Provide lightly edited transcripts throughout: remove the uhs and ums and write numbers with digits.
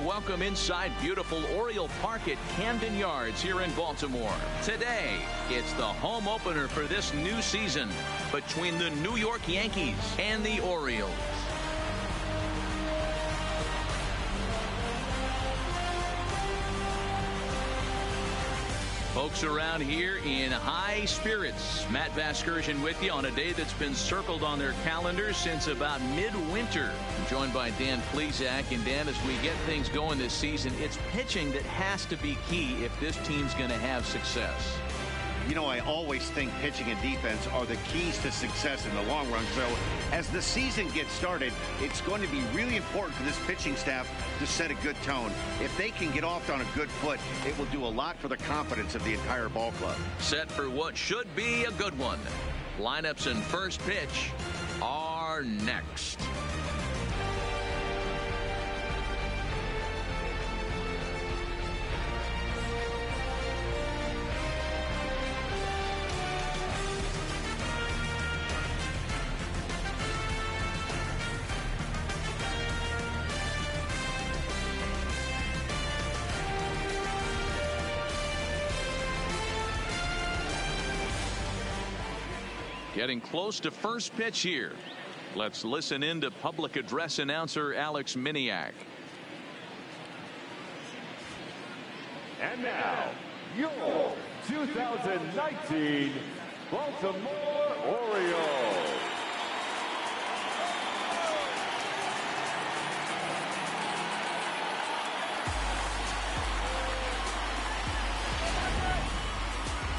welcome inside beautiful Oriole Park at Camden Yards here in Baltimore. Today, it's the home opener for this new season between the New York Yankees and the Orioles. Folks around here in high spirits. Matt Vasgersian with you on a day that's been circled on their calendars since about midwinter. I'm joined by Dan Plesac. And Dan, as we get things going this season, it's pitching that has to be key if this team's going to have success. You know, I always think pitching and defense are the keys to success in the long run. So as the season gets started, it's going to be really important for this pitching staff to set a good tone. If they can get off on a good foot, it will do a lot for the confidence of the entire ball club. Set for what should be a good one. Lineups and first pitch are next. Getting close to first pitch here. Let's listen in to public address announcer Alex Miniak. And now, your 2019 Baltimore Orioles.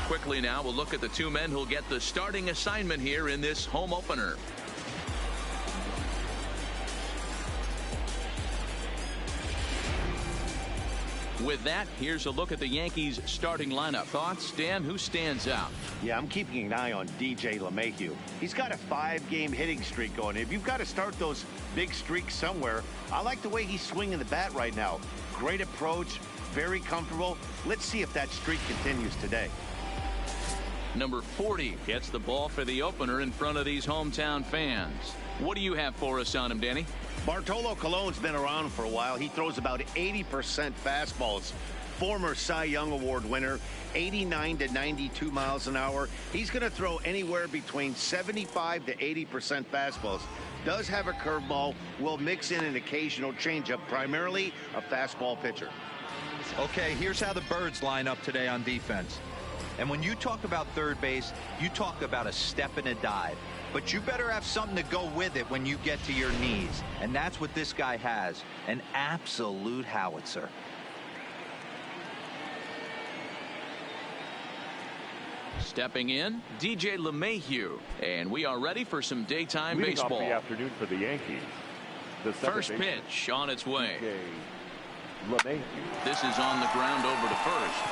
Quickly now, we'll look at the two men who'll get the starting assignment here in this home opener. With that, here's a look at the Yankees starting lineup. Thoughts, Dan? Who stands out? Yeah, I'm keeping an eye on DJ LeMahieu. He's got a 5-game hitting streak going. If you've got to start those big streaks somewhere, I like the way he's swinging the bat right now. Great approach, very comfortable. Let's see if that streak continues today. Number 40 gets the ball for the opener in front of these hometown fans. What do you have for us on him, Danny? Bartolo Colon's been around for a while. He throws about 80% fastballs. Former Cy Young Award winner, 89 to 92 miles an hour. He's going to throw anywhere between 75 to 80% fastballs. Does have a curveball. Will mix in an occasional changeup, primarily a fastball pitcher. Okay, here's how the Birds line up today on defense. And when you talk about third base, you talk about a step and a dive. But you better have something to go with it when you get to your knees. And that's what this guy has. An absolute howitzer. Stepping in, DJ LeMahieu. And we are ready for some daytime baseball. Leading off the afternoon for the Yankees. The first pitch on its way. LeMahieu. This is on the ground over to first.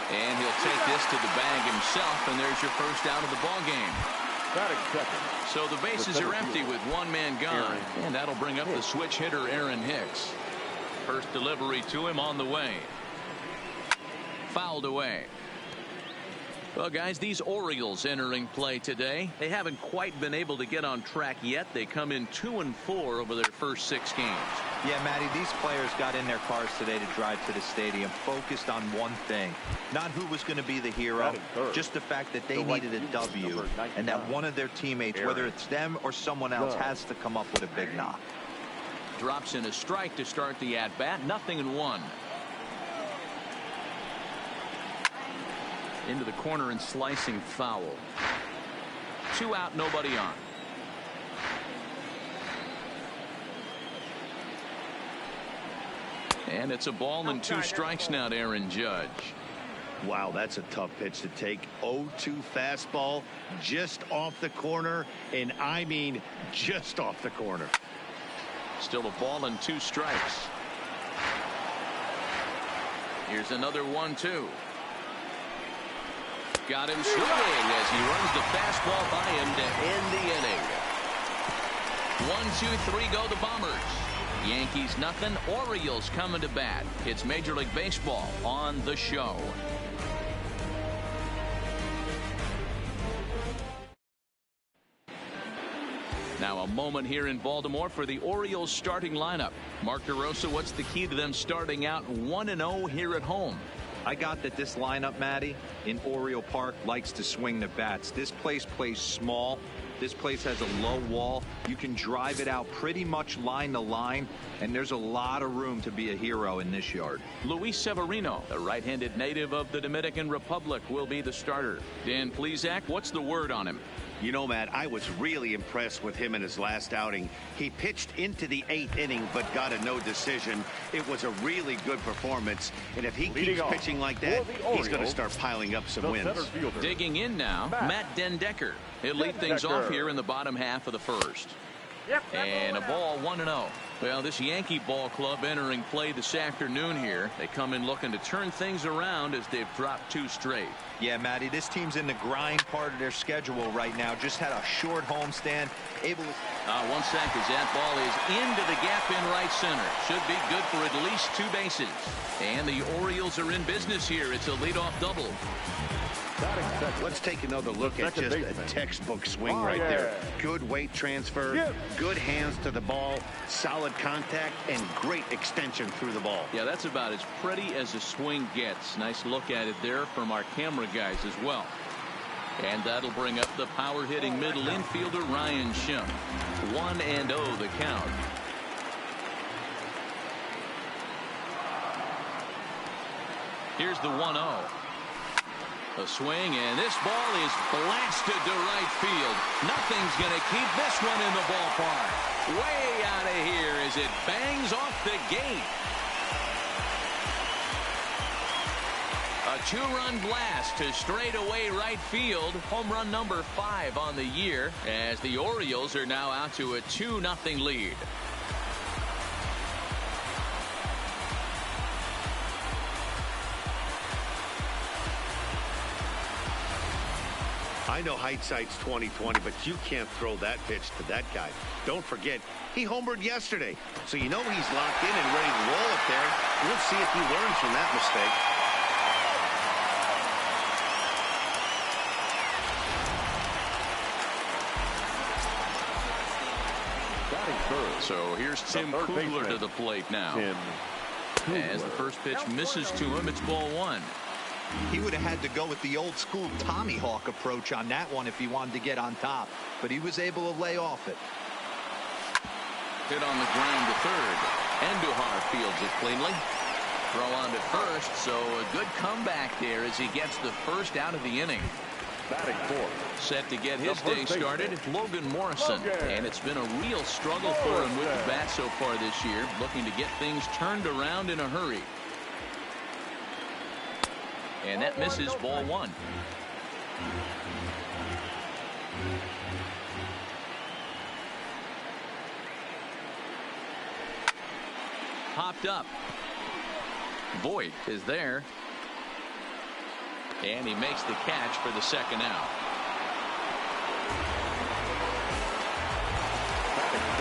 And he'll take this to the bag himself, and there's your first out of the ball game. So the bases are empty with one man gone, and that'll bring up the switch hitter Aaron Hicks. First delivery to him on the way. Fouled away. Well, guys, these Orioles entering play today, they haven't quite been able to get on track yet. They come in 2-4 over their first 6 games. Yeah, Matty, these players got in their cars today to drive to the stadium focused on one thing. Not who was going to be the hero, just the fact that they needed a W, and that one of their teammates, whether it's them or someone else, has to come up with a big knock. Drops in a strike to start the at-bat. 0-1. Into the corner and slicing foul. 2 out, nobody on. And it's a ball and 2 strikes now to Aaron Judge. Wow, that's a tough pitch to take. 0-2 fastball just off the corner, and I mean just off the corner. Still a ball and 2 strikes. Here's another 1-2. Got him swinging as he runs the fastball by him to end the inning. 1-2-3 go the Bombers. Yankees nothing. Orioles coming to bat. It's Major League Baseball on the show. Now a moment here in Baltimore for the Orioles starting lineup. Mark DeRosa, what's the key to them starting out 1-0 here at home? I got that this lineup, Matty, in Oriole Park likes to swing the bats. This place plays small. This place has a low wall. You can drive it out pretty much line to line, and there's a lot of room to be a hero in this yard. Luis Severino, the right-handed native of the Dominican Republic, will be the starter. Dan Plesac, what's the word on him? You know, Matt, I was really impressed with him in his last outing. He pitched into the 8th inning but got a no decision. It was a really good performance, and if he keeps pitching like that, he's going to start piling up some wins. Digging in now, Matt Dendecker. He'll lead things off here in the bottom half of the first. And a ball 1-0. Well, this Yankee ball club entering play this afternoon here. They come in looking to turn things around as they've dropped 2 straight. Yeah, Matty, this team's in the grind part of their schedule right now. Just had a short homestand. One sack as that ball is into the gap in right center. Should be good for at least 2 bases. And the Orioles are in business here. It's a leadoff double. Let's take another look at just a textbook swing right there. Good weight transfer, good hands to the ball, solid contact, and great extension through the ball. Yeah, that's about as pretty as a swing gets. Nice look at it there from our camera guys as well. And that'll bring up the power-hitting middle infielder Ryan Schimpf. 1-0 the count. Here's the 1-0. A swing, and this ball is blasted to right field. Nothing's going to keep this one in the ballpark. Way out of here as it bangs off the gate. A 2-run blast to straightaway right field. Home run number 5 on the year as the Orioles are now out to a 2-0 lead. I know hindsight's 20/20, but you can't throw that pitch to that guy. Don't forget, he homered yesterday, so you know he's locked in and ready to roll it there. We'll see if he learns from that mistake. So here's Tim Kugler to the plate now. As the first pitch misses to him, it's ball 1. He would have had to go with the old school Tommy Hawk approach on that one if he wanted to get on top, but he was able to lay off it. Hit on the ground to third. Andujar fields it cleanly. Throw on to first, so a good comeback there as he gets the first out of the inning. Batting 4th. Set to get his day started, Logan Morrison. And it's been a real struggle for him with the bat so far this year, looking to get things turned around in a hurry. And that misses ball 1. Popped up. Voit is there. And he makes the catch for the second out.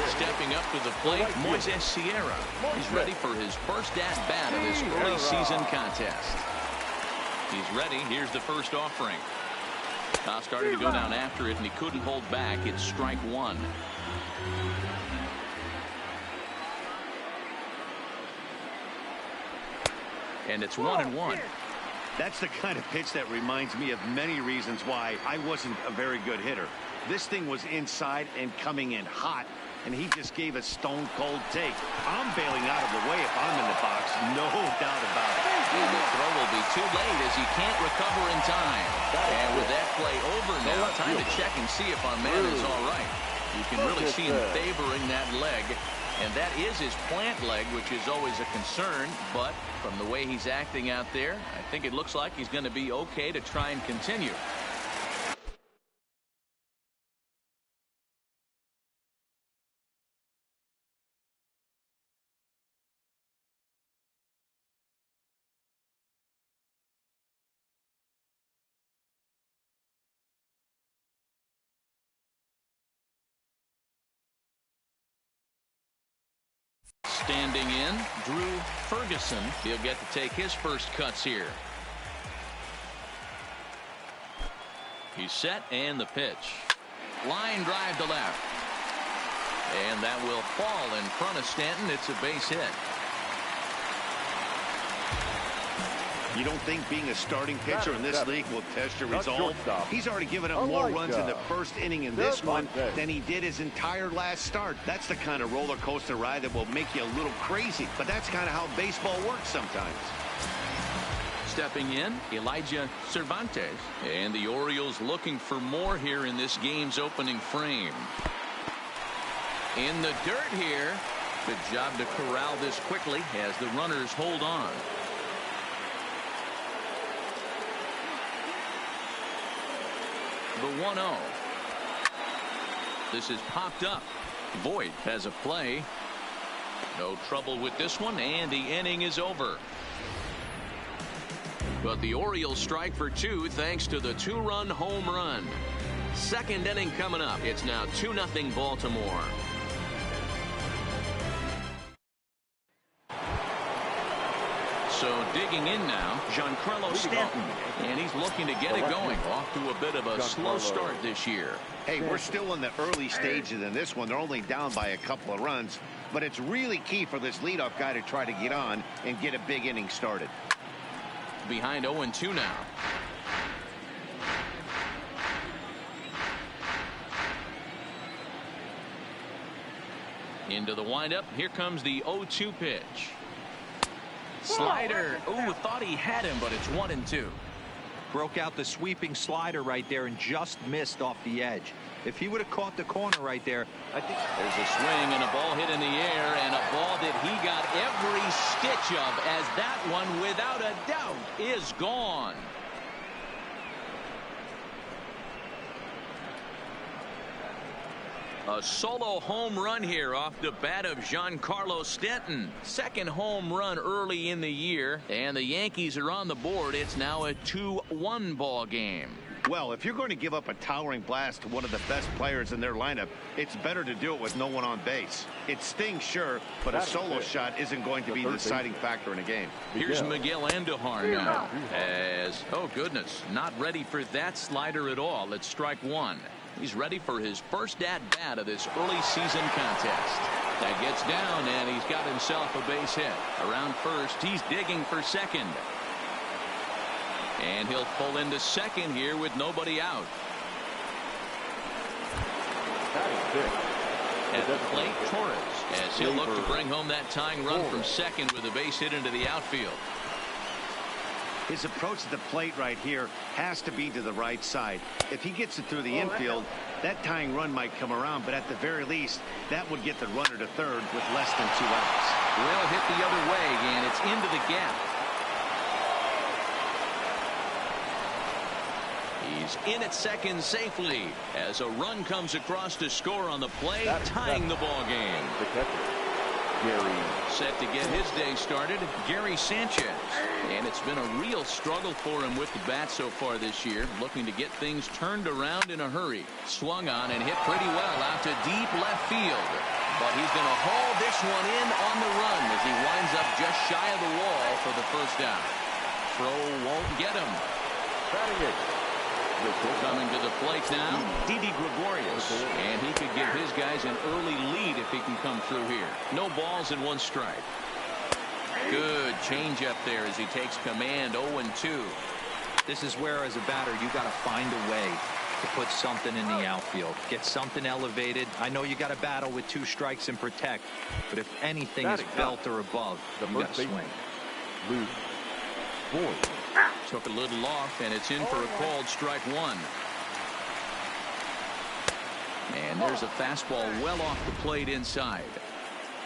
Stepping up to the plate, Moises Sierra. He's ready for his first at-bat of this early season contest. He's ready. Here's the first offering. Started to go down after it, and he couldn't hold back. It's strike 1. And it's 1-1. That's the kind of pitch that reminds me of many reasons why I wasn't a very good hitter. This thing was inside and coming in hot, and he just gave a stone-cold take. I'm bailing out of the way if I'm in the box, no doubt about it. And the throw will be too late as he can't recover in time. And with that play over now, time to check and see if our man is all right. You can really see him favoring that leg. And that is his plant leg, which is always a concern. But from the way he's acting out there, I think it looks like he's going to be okay to try and continue. Standing in, Drew Ferguson. He'll get to take his first cuts here. He's set, and the pitch. Line drive to left. And that will fall in front of Stanton. It's a base hit. You don't think being a starting pitcher in this league will test your resolve? He's already given up more runs in the first inning in this one than he did his entire last start. That's the kind of roller coaster ride that will make you a little crazy. But that's kind of how baseball works sometimes. Stepping in, Elijah Cervantes. And the Orioles looking for more here in this game's opening frame. In the dirt here. Good job to corral this quickly as the runners hold on. The 1-0. This is popped up. Voit has a play. No trouble with this one, and the inning is over. But the Orioles strike for 2 thanks to the 2-run home run. Second inning coming up. It's now 2-0 Baltimore. So digging in now, Giancarlo Stanton. And he's looking to get it going. Off to a bit of a slow start this year. Hey, we're still in the early stages in this one. They're only down by a couple of runs. But it's really key for this leadoff guy to try to get on and get a big inning started. Behind 0-2 now. Into the windup. Here comes the 0-2 pitch. Slider. Ooh, thought he had him, but it's 1-2. Broke out the sweeping slider right there and just missed off the edge. If he would have caught the corner right there, I think there's a swing and a ball hit in the air, and a ball that he got every stitch of, as that one, without a doubt, is gone. A solo home run here off the bat of Giancarlo Stanton. Second home run early in the year, and the Yankees are on the board. It's now a 2-1 ball game. Well, if you're going to give up a towering blast to one of the best players in their lineup, it's better to do it with no one on base. It stings, sure, but a solo shot isn't going to be the deciding factor in a game. Here's Miguel Andujar now. As, oh goodness, not ready for that slider at all. It's strike one. He's ready for his first at-bat of this early season contest. That gets down, and he's got himself a base hit. Around first, he's digging for second. And he'll pull into second here with nobody out. At the plate, Torres, as he'll look to bring home that tying run from second with a base hit into the outfield. His approach to the plate right here has to be to the right side. If he gets it through the infield, that tying run might come around, but at the very least, that would get the runner to third with less than 2 outs. Well, hit the other way, and it's into the gap. He's in at second safely as a run comes across to score on the play, tying the ball game. Set to get his day started, Gary Sanchez. And it's been a real struggle for him with the bat so far this year, looking to get things turned around in a hurry. Swung on and hit pretty well out to deep left field. But he's going to haul this one in on the run as he winds up just shy of the wall for the first out. Throw won't get him. Coming to the plate now, Didi Gregorius, and he could give his guys an early lead if he can come through here. No balls and 1 strike. Good changeup there as he takes command. 0-2. This is where, as a batter, you got to find a way to put something in the outfield, get something elevated. I know you got to battle with 2 strikes and protect, but if anything is belt or above, you got to swing. Took a little off, and it's in for a called strike one. And there's a fastball well off the plate inside.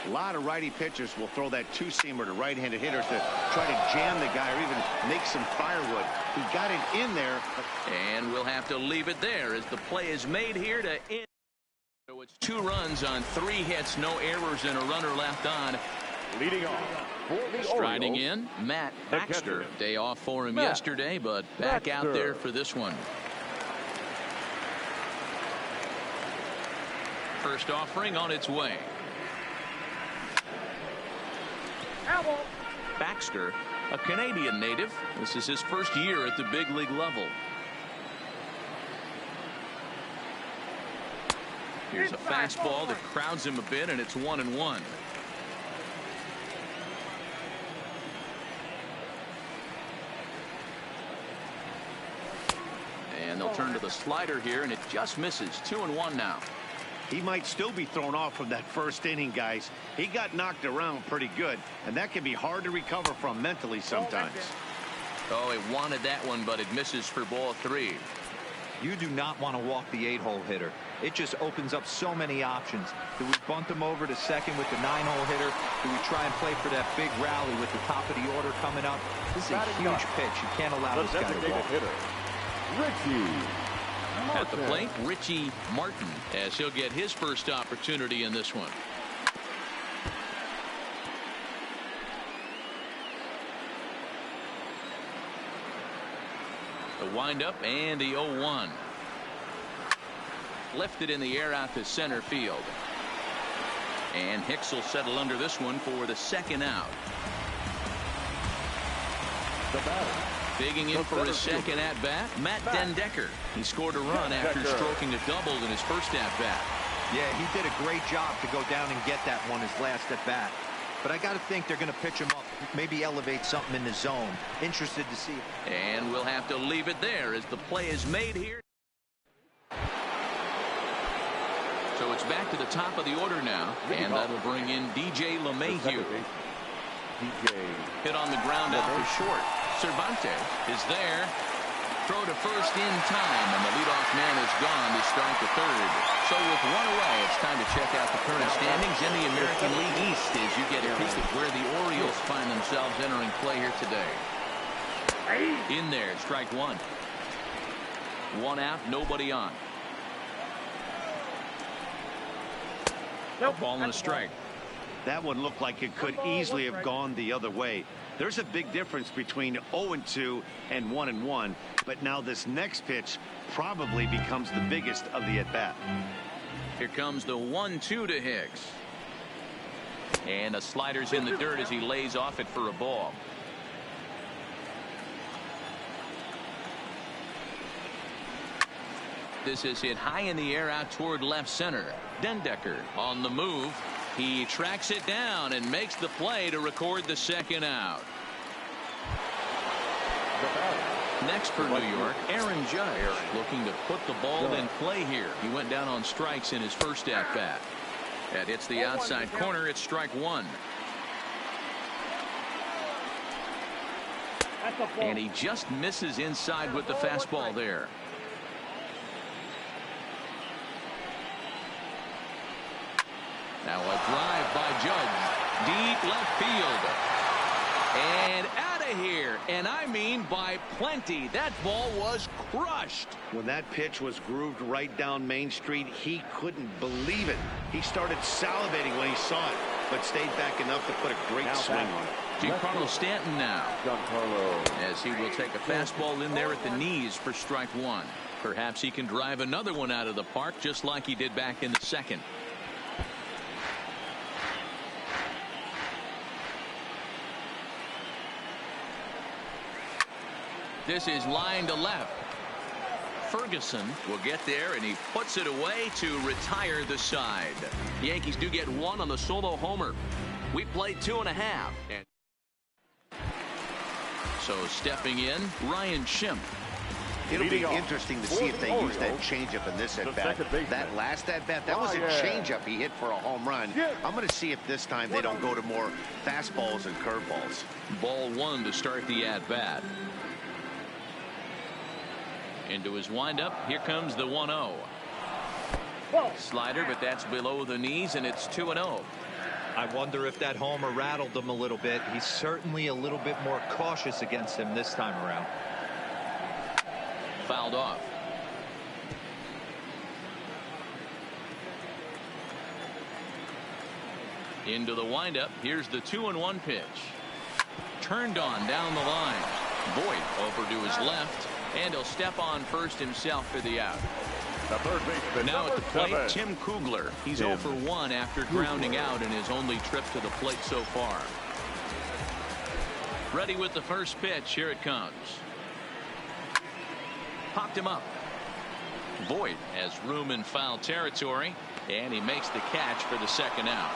A lot of righty pitchers will throw that two-seamer to right-handed hitters to try to jam the guy or even make some firewood. He got it in there. And we'll have to leave it there as the play is made here to end. So it's 2 runs on 3 hits, no errors, and a runner left on. Leading off for the Striding Orioles, in, Matt Baxter. Day off for him yesterday, but back out there for this one. First offering on its way. Baxter, a Canadian native. This is his first year at the big league level. Here's a fastball that crowds him a bit, and it's 1-1. And they'll turn to the slider here, and it just misses. 2-1 now. He might still be thrown off from that first inning, guys. He got knocked around pretty good, and that can be hard to recover from mentally sometimes. Oh, he wanted that one, but it misses for ball 3. You do not want to walk the 8-hole hitter. It just opens up so many options. Do we bunt him over to second with the 9-hole hitter? Do we try and play for that big rally with the top of the order coming up? This is a huge pitch. You can't allow this guy to walk. Richie at the plate, Richie Martin, as he'll get his first opportunity in this one. The windup and the 0-1. Lifted in the air out to center field. And Hicks will settle under this one for the second out. the batter. Digging in for his second at-bat, Matt Dendecker. He scored a run after stroking a double in his first at-bat. Yeah, he did a great job to go down and get that one his last at-bat. But I got to think they're going to pitch him up, maybe elevate something in the zone. Interested to see. And we'll have to leave it there as the play is made here. So it's back to the top of the order now, and that'll bring in DJ LeMahieu. Hit on the ground out to short. Cervantes is there. Throw to first in time, and the leadoff man is gone to start the third. So with one away, it's time to check out the current standings in the American League East as you get a peek at where the Orioles find themselves entering play here today. In there, strike one. One out, nobody on. Ball and a strike. That one looked like it could easily have gone the other way. There's a big difference between 0-2 and 1-1, but now this next pitch probably becomes the biggest of the at-bat. Here comes the 1-2 to Hicks. And a slider's in the dirt as he lays off it for a ball. This is hit high in the air out toward left center. Dendecker on the move. He tracks it down and makes the play to record the second out. Next for New York, Aaron Judge, looking to put the ball in play here. He went down on strikes in his first at-bat. That hits the outside corner. It's strike one. And he just misses inside with the fastball there. Now a drive by Judge, deep left field, and out of here, and I mean by plenty. That ball was crushed. When that pitch was grooved right down Main Street, he couldn't believe it. He started salivating when he saw it, but stayed back enough to put a great swing on it. Giancarlo Stanton now, as he will take a fastball in there at the knees for strike one. Perhaps he can drive another one out of the park just like he did back in the second. This is line to left. Ferguson will get there, and he puts it away to retire the side. The Yankees do get one on the solo homer. We played 2.5. And so stepping in, Ryan Schimpf. It'll be interesting to see if they use that changeup in this at-bat. That last at-bat, that was a changeup he hit for a home run. I'm going to see if this time they don't go to more fastballs and curveballs. Ball one to start the at-bat. Into his windup, here comes the 1-0. Slider, but that's below the knees, and it's 2-0. I wonder if that homer rattled him a little bit. He's certainly a little bit more cautious against him this time around. Fouled off. Into the windup. Here's the 2-1 pitch. Turned on down the line. Voit over to his left, and he'll step on first himself for the out. Now at the plate, Tim Kugler. He's 0 for 1 after grounding out in his only trip to the plate so far. Ready with the first pitch. Here it comes. Popped him up. Voit has room in foul territory, and he makes the catch for the second out.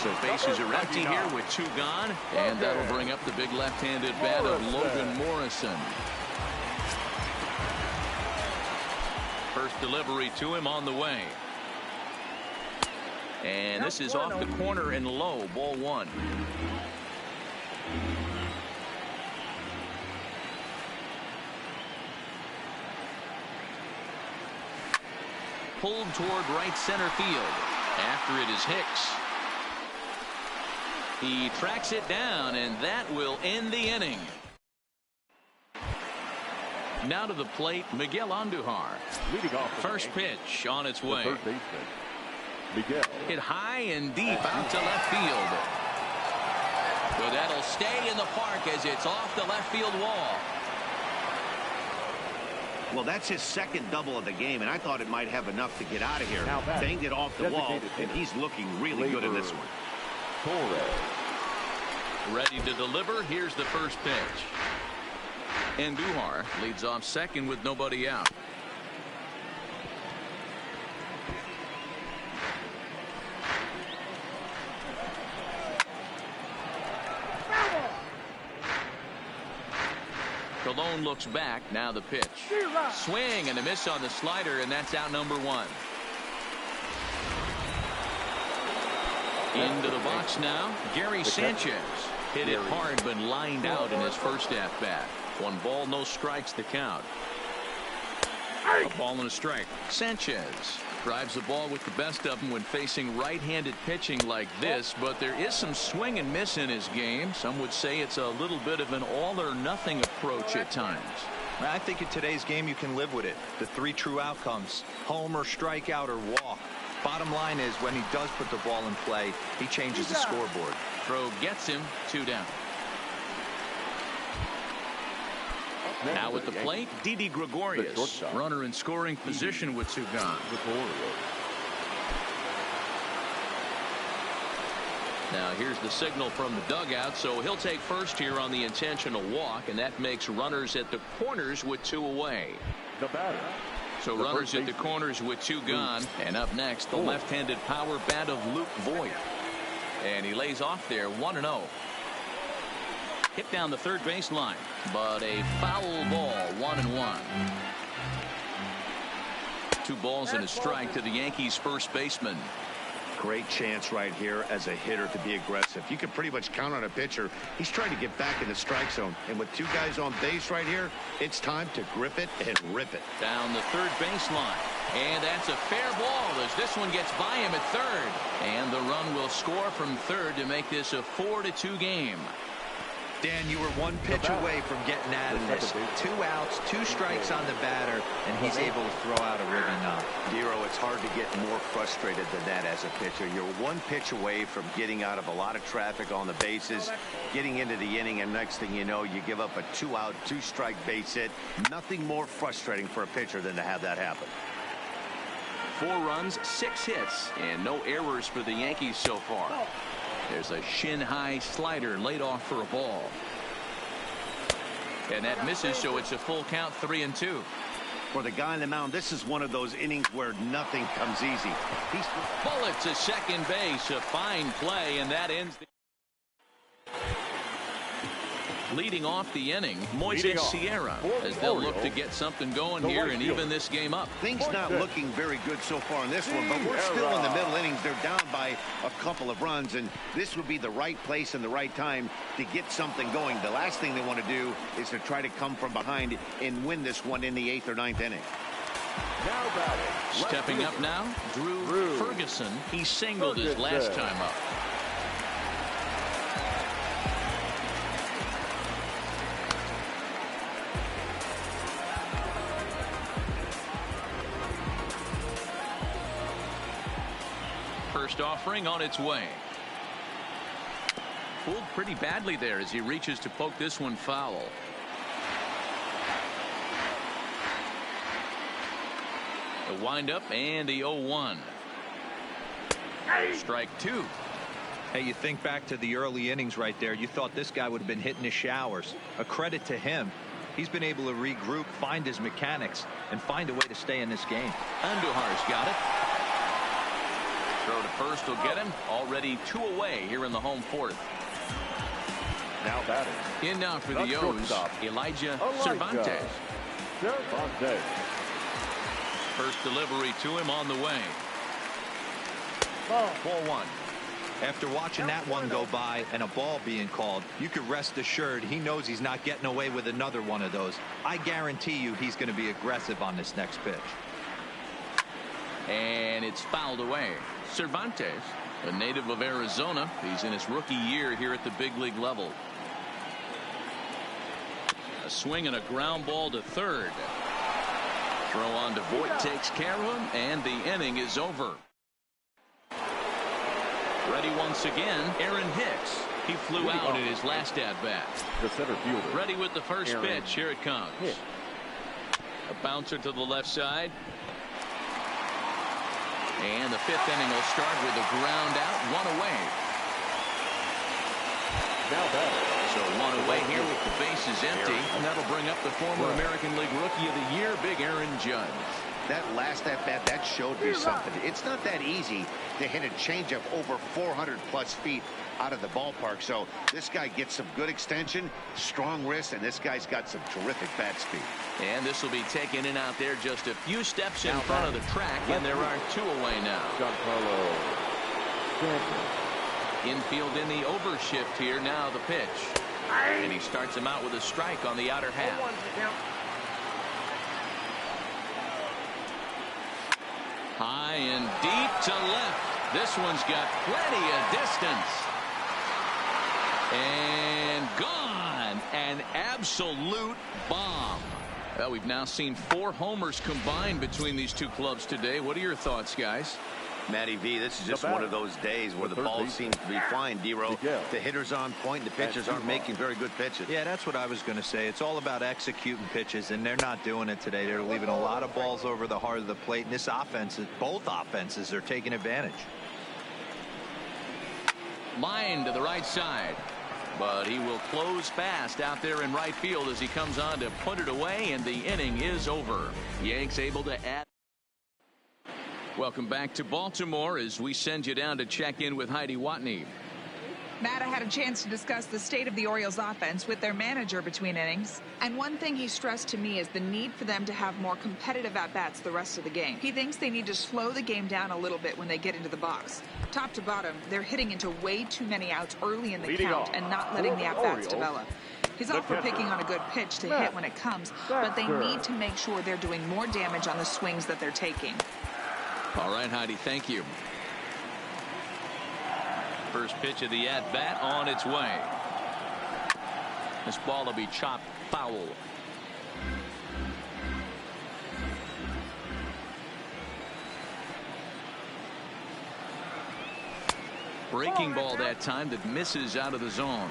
So bases are empty here with 2 gone, and that'll bring up the big left-handed bat of Logan Morrison. First delivery to him on the way. And this is off the corner and low, ball 1. Pulled toward right center field. After it is Hicks. He tracks it down, and that will end the inning. Now to the plate, Miguel Andujar. First pitch on its way. Hit high and deep out to left field. So that'll stay in the park as it's off the left field wall. Well, that's his second double of the game, and I thought it might have enough to get out of here. Banged it off the wall, and he's looking really good in this one. Ready to deliver. Here's the first pitch. Andujar leads off second with nobody out. Colon looks back. Now the pitch. Swing and a miss on the slider, and that's out number 1. Into the box now, Gary Sanchez. Hit it hard but lined out in his first at-bat. 1 ball, no strikes to count. A ball and a strike. Sanchez drives the ball with the best of them when facing right-handed pitching like this, but there is some swing and miss in his game. Some would say it's a little bit of an all-or-nothing approach at times. I think in today's game you can live with it. The 3 true outcomes: homer, strikeout, or walk. Bottom line is, when he does put the ball in play, he changes the scoreboard. Throw gets him, 2 down. Now at the plate, Didi Gregorius. Runner in scoring position with 2 gone. Now here's the signal from the dugout, so he'll take first here on the intentional walk, and that makes runners at the corners with 2 away. The batter. So runners at the corners with 2 gone, and up next the left-handed power bat of Luke Voit. And he lays off there, 1-0. Hit down the third baseline, but a foul ball, 1-1. 2 balls and a strike to the Yankees' first baseman. Great chance right here as a hitter to be aggressive. You can pretty much count on a pitcher. He's trying to get back in the strike zone. And with 2 guys on base right here, it's time to grip it and rip it. Down the third baseline. And that's a fair ball as this one gets by him at third. And the run will score from third to make this a 4-2 game. Dan, you were 1 pitch away from getting out of this. 2 outs, 2 strikes on the batter, and he's able to throw out a ribbon knock. Dero, it's hard to get more frustrated than that as a pitcher. You're 1 pitch away from getting out of a lot of traffic on the bases, getting into the inning, and next thing you know, you give up a 2-out, 2-strike base hit. Nothing more frustrating for a pitcher than to have that happen. 4 runs, 6 hits, and no errors for the Yankees so far. There's a shin-high slider laid off for a ball. And that misses, so it's a full count, 3-2. For the guy on the mound, this is one of those innings where nothing comes easy. Bullet to second base, a fine play, and that ends the... Leading off the inning, Moises Sierra, as they'll look to get something going here and even this game up. Things not looking very good so far in this one, but we're still in the middle innings. They're down by a couple of runs, and this would be the right place and the right time to get something going. The last thing they want to do is to try to come from behind and win this one in the 8th or 9th inning. Stepping up now, Drew Ferguson. He singled his last time up. First offering on its way. Fooled pretty badly there as he reaches to poke this one foul. The windup and the 0-1. Strike 2. Hey, you think back to the early innings right there. You thought this guy would have been hitting his showers. A credit to him. He's been able to regroup, find his mechanics, and find a way to stay in this game. Andujar's got it. Throw to first will get him. Already 2 away here in the home fourth. Now batting. In now for the O's, Elijah Cervantes. First delivery to him on the way. Ball 4-1. After watching that one go by and a ball being called, you can rest assured he knows he's not getting away with another one of those. I guarantee you he's going to be aggressive on this next pitch. And it's fouled away. Cervantes, a native of Arizona. He's in his rookie year here at the big league level. A swing and a ground ball to third. Throw on to Voit takes care of him, and the inning is over. Ready once again, Aaron Hicks. He flew out in his last at-bat. The center fielder. Ready with the first pitch. Here it comes. A bouncer to the left side. And the 5th inning will start with a ground out, 1 away. Now batting. So 1 away here with the bases empty. And that'll bring up the former American League Rookie of the Year, Big Aaron Judge. That last at-bat, that showed me something. It's not that easy to hit a changeup over 400-plus feet out of the ballpark. So this guy gets some good extension, strong wrist, and this guy's got some terrific bat speed. And this will be taken in out there just a few steps in front of the track, and there are 2 away now. Infield in the overshift here. Now the pitch. And he starts him out with a strike on the outer half. High and deep to left. This one's got plenty of distance. And gone. An absolute bomb. Well, we've now seen 4 homers combined between these two clubs today. What are your thoughts, guys? Matty V, this is just one of those days where the ball seems to be flying, D-Row. The hitter's on point, the pitchers aren't making very good pitches. Yeah, that's what I was going to say. It's all about executing pitches, and they're not doing it today. They're leaving a lot of balls over the heart of the plate, and this offense, both offenses are taking advantage. Line to the right side. But he will close fast out there in right field as he comes on to put it away, and the inning is over. Yanks able to add. Welcome back to Baltimore as we send you down to check in with Heidi Watney. Matt, I had a chance to discuss the state of the Orioles offense with their manager between innings. And one thing he stressed to me is the need for them to have more competitive at-bats the rest of the game. He thinks they need to slow the game down a little bit when they get into the box. Top to bottom, they're hitting into way too many outs early in the count and not letting the at-bats develop. He's all for picking on a good pitch to hit when it comes, but they need to make sure they're doing more damage on the swings that they're taking. All right, Heidi, thank you. First pitch of the at-bat on its way. This ball will be chopped foul. Breaking ball that time that misses out of the zone.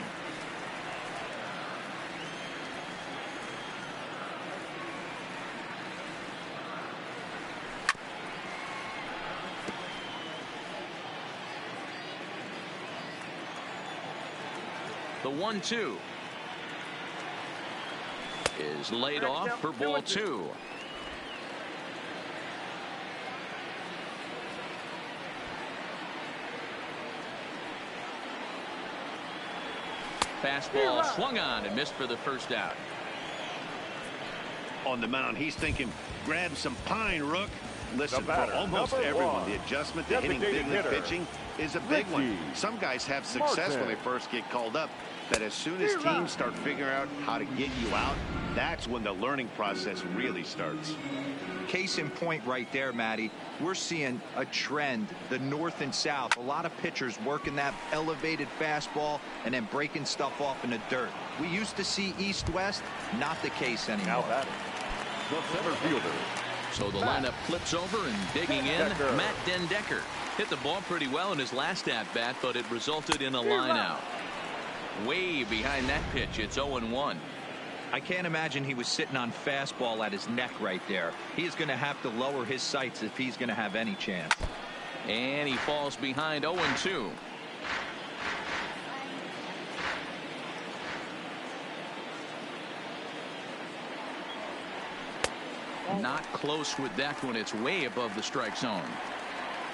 The 1-2 is laid off for ball 2. Fastball swung on and missed for the first out. On the mound, he's thinking, grab some pine, Rook. Listen, for almost everyone, the adjustment to hitting big league pitching is a big one. Some guys have success when they first get called up, but as soon as teams start figuring out how to get you out, that's when the learning process really starts. Case in point right there, Matty. We're seeing a trend, the north and south. A lot of pitchers working that elevated fastball and then breaking stuff off in the dirt. We used to see east-west, not the case anymore. The center fielder. So the lineup flips over and digging in, Matt Den Decker. Hit the ball pretty well in his last at-bat, but it resulted in a line out. Way behind that pitch, it's 0-1. I can't imagine he was sitting on fastball at his neck right there. He is going to have to lower his sights if he's going to have any chance. And he falls behind 0-2. Not close with that one. It's way above the strike zone.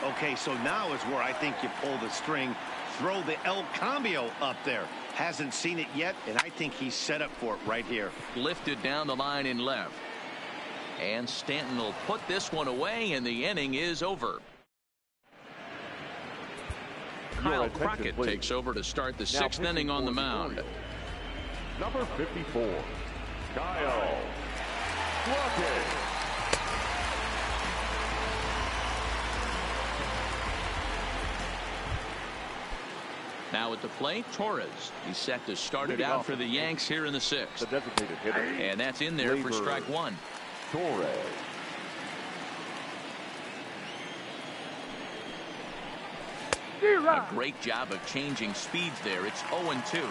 Okay, so now is where I think you pull the string, throw the El Cambio up there. Hasn't seen it yet, and I think he's set up for it right here. Lifted down the line in left. And Stanton will put this one away, and the inning is over. Kyle Crockett takes over to start the sixth inning on the mound. Number 54, Kyle Crockett. Now at the plate, Torres. He's set to start it out for the Yanks here in the sixth. The designated hitter. And that's in there for strike one. Torres. A great job of changing speeds there. It's 0-2.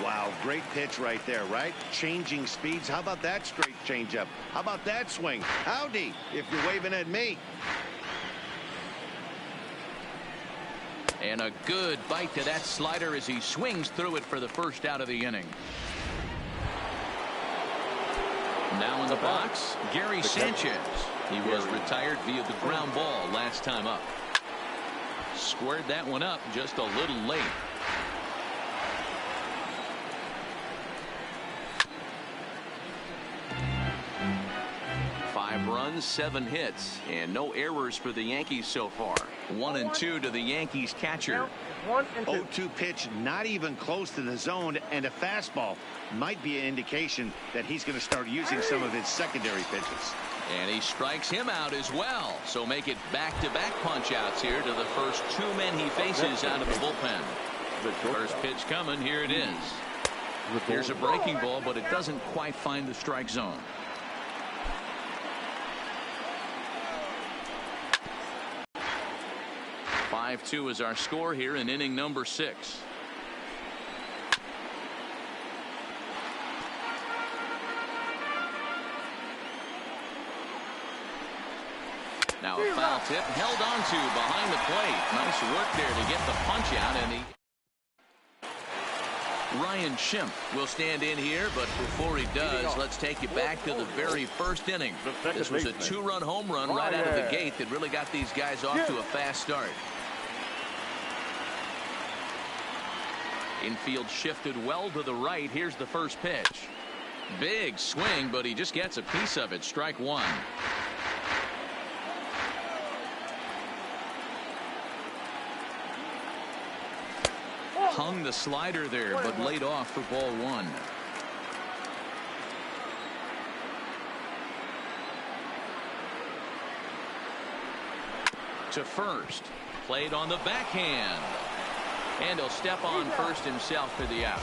Wow, great pitch right there, right? Changing speeds. How about that straight changeup? How about that swing? Howdy, if you're waving at me. And a good bite to that slider as he swings through it for the first out of the inning. Now in the box, Gary Sanchez. He was retired via the ground ball last time up. Squared that one up just a little late. Five runs, 7 hits, and no errors for the Yankees so far. 1-2 to the Yankees catcher. 0-2 pitch, not even close to the zone, and a fastball might be an indication that he's going to start using some of his secondary pitches. And he strikes him out as well. So make it back-to-back punch-outs here to the first 2 men he faces out of the bullpen. First pitch coming. Here it is. Here's a breaking ball, but it doesn't quite find the strike zone. (5-2) is our score here in inning number 6. Now a foul tip held on to behind the plate. Nice work there to get the punch out. And Ryan Schimpf will stand in here, but before he does, let's take you back to the very first inning. This was a 2-run home run right out of the gate that really got these guys off to a fast start. Infield shifted well to the right. Here's the first pitch. Big swing, but he just gets a piece of it. Strike one. Hung the slider there, but laid off for ball one. To first. Played on the backhand. And he'll step on first himself for the out.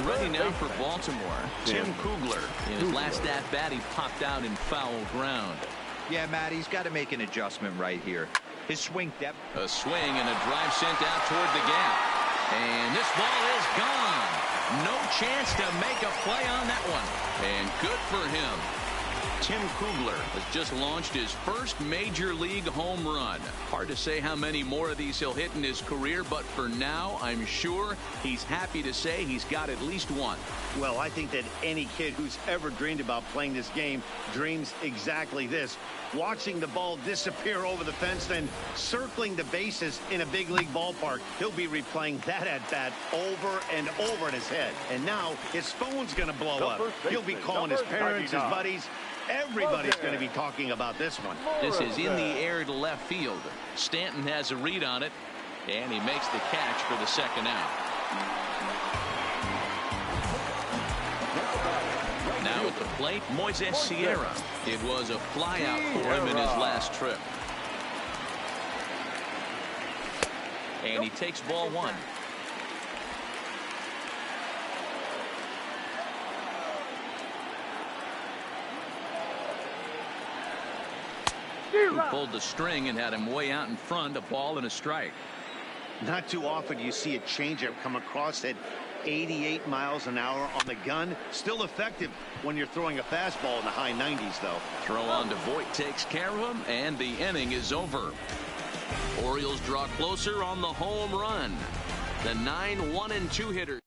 Ready now for Baltimore, Tim Kugler. In his last at-bat, he popped out in foul ground. Yeah, Matt, he's got to make an adjustment right here. His swing depth. A swing and a drive sent out toward the gap. And this ball is gone. No chance to make a play on that one. And good for him. Tim Kugler has just launched his first major league home run. Hard to say how many more of these he'll hit in his career, but for now, I'm sure he's happy to say he's got at least one. Well, I think that any kid who's ever dreamed about playing this game dreams exactly this. Watching the ball disappear over the fence, then circling the bases in a big league ballpark. He'll be replaying that at-bat over and over in his head. And now his phone's going to blow up. He'll be calling his parents, his buddies. Everybody's going to be talking about this one. This is in the air to left field. Stanton has a read on it, and he makes the catch for the second out. Now at the plate, Moises Sierra. It was a flyout for him in his last trip. And he takes ball one. Who pulled the string and had him way out in front, a ball and a strike. Not too often you see a changeup come across at 88 miles an hour on the gun. Still effective when you're throwing a fastball in the high 90s, though. Throw on to Voit takes care of him, and the inning is over. Orioles draw closer on the home run. The 9-1-2 hitter.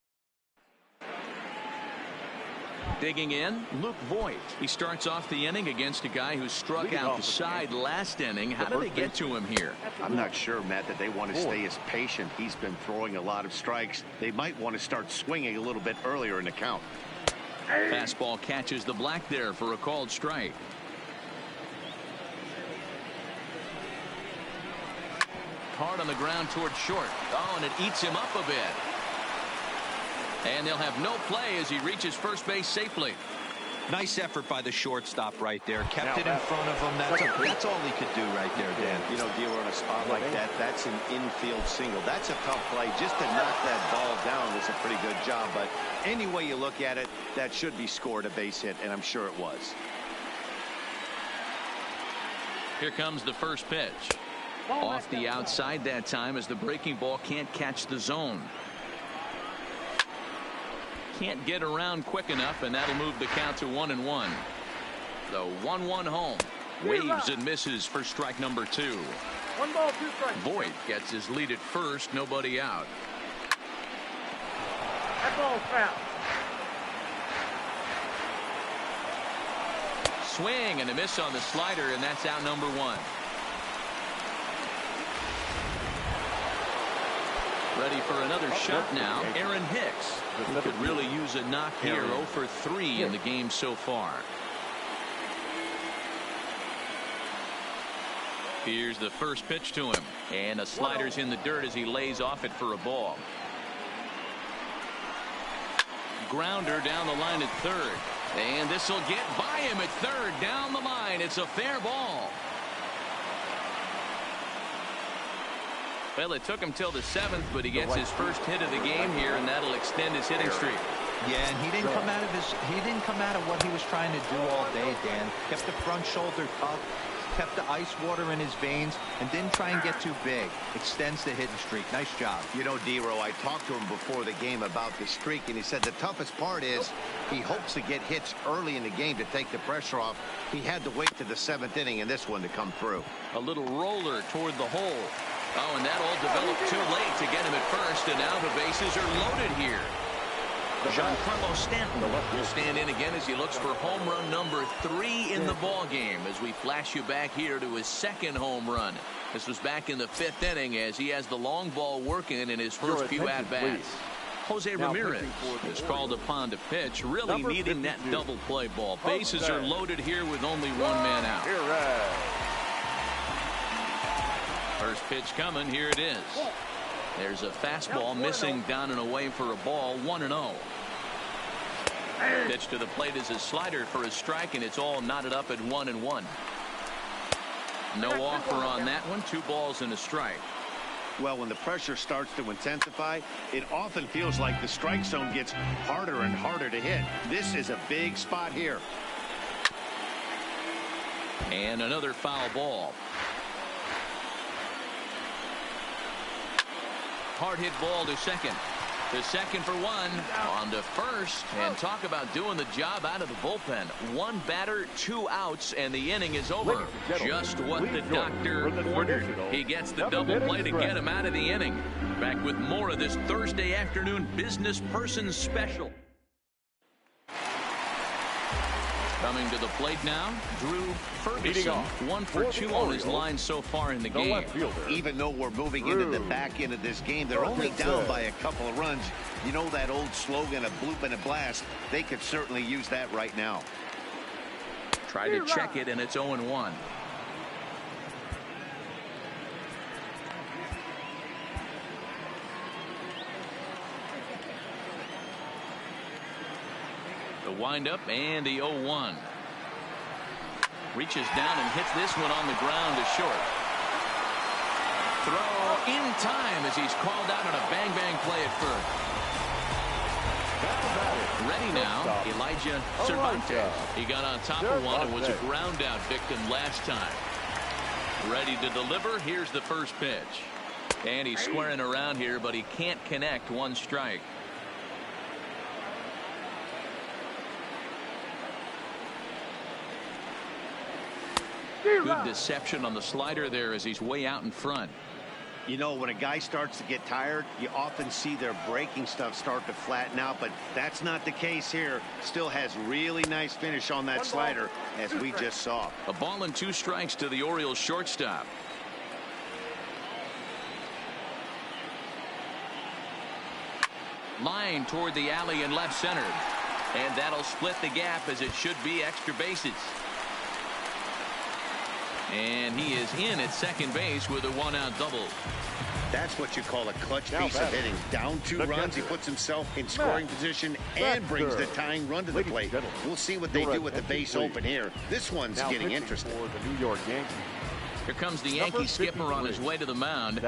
Digging in, Luke Voigt. He starts off the inning against a guy who struck out the side last inning. How do they get to him here? I'm not sure, Matt, that they want to stay as patient. He's been throwing a lot of strikes. They might want to start swinging a little bit earlier in the count. Fastball catches the black there for a called strike. Hard on the ground towards short. Oh, and it eats him up a bit. And they'll have no play as he reaches first base safely. Nice effort by the shortstop right there. Kept it in front of him. That's all he could do right there, Dan. You know, Dealer, on a spot like that, that's an infield single. That's a tough play. Just to knock that ball down was a pretty good job. But any way you look at it, that should be scored a base hit, and I'm sure it was. Here comes the first pitch. Off the outside that time as the breaking ball can't catch the zone. Can't get around quick enough, and that'll move the count to 1-1. The 1-1 home. Waves and misses for strike number 2. 1 ball, 2 strikes. Voigt gets his lead at first, nobody out. That ball's foul. Swing and a miss on the slider, and that's out number 1. Ready for another shot now, Aaron Hicks. Who could really use a knock here. 0 for 3 in the game so far. Here's the first pitch to him, and a slider's in the dirt as he lays off it for a ball. Grounder down the line at third, and this will get by him at third. Down the line, it's a fair ball. Well, it took him till the 7th, but he gets his first hit of the game here, and that'll extend his hitting streak. Yeah, and he didn't come out of what he was trying to do all day, Dan. Kept the front shoulder tough, kept the ice water in his veins, and didn't try and get too big. Extends the hitting streak. Nice job. You know, Dero, I talked to him before the game about the streak, and he said the toughest part is he hopes to get hits early in the game to take the pressure off. He had to wait to the 7th inning in this one to come through. A little roller toward the hole. Oh, and that all developed too late to get him at first, and now the bases are loaded here. Giancarlo Stanton will stand in again as he looks for home run number 3 in the ball game, as we flash you back here to his 2nd home run. This was back in the 5th inning as he has the long ball working in his first few at-bats. Jose Ramirez is called upon to pitch, really needing that double play ball. Bases are loaded here with only 1 man out. First pitch coming. Here it is. There's a fastball missing down and away for a ball. 1-0. Pitch to the plate is a slider for a strike, and it's all knotted up at 1-1. No offer on that one. 2 balls and a strike. Well, when the pressure starts to intensify, it often feels like the strike zone gets harder and harder to hit. This is a big spot here. And another foul ball. Hard hit ball to second. To second for 1. On to first. And talk about doing the job out of the bullpen. 1 batter, 2 outs, and the inning is over. Just what the doctor ordered. He gets the double play to get him out of the inning. Back with more of this Thursday afternoon Business Person Special. Coming to the plate now, Drew Ferguson. 1 for 2 on his line so far in the game. Even though we're moving into the back end of this game, they're only down by a couple of runs. You know that old slogan, a bloop and a blast. They could certainly use that right now. Try to check it, and it's 0-1. The windup and the 0-1. Reaches down and hits this one on the ground to short. Throw in time as he's called out on a bang-bang play at first. Ready now, Elijah Cervantes. He got on top of one and was a ground out victim last time. Ready to deliver. Here's the first pitch. And he's squaring around here, but he can't connect. 1 strike. Good deception on the slider there as he's way out in front. You know, when a guy starts to get tired, you often see their breaking stuff start to flatten out, but that's not the case here. Still has really nice finish on that slider, as we just saw. A ball and 2 strikes to the Orioles shortstop. Line toward the alley in left center. And that'll split the gap, as it should be extra bases. And he is in at second base with a 1-out double. That's what you call a clutch piece of hitting. Down 2 runs, he puts himself in scoring position and brings the tying run to the plate. We'll see what they do with the base open here. This one's getting interesting. The New York Yankees. Here comes the Yankee skipper on his way to the mound.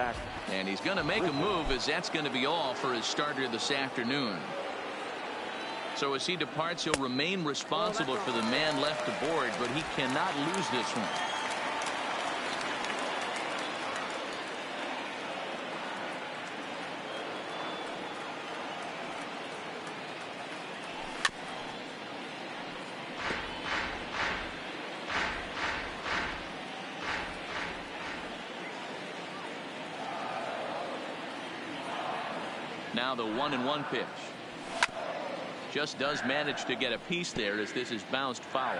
And he's going to make a move, as that's going to be all for his starter this afternoon. So as he departs, he'll remain responsible for the man left aboard, but he cannot lose this one. Now the 1-1 pitch. Just does manage to get a piece there, as this is bounced foul.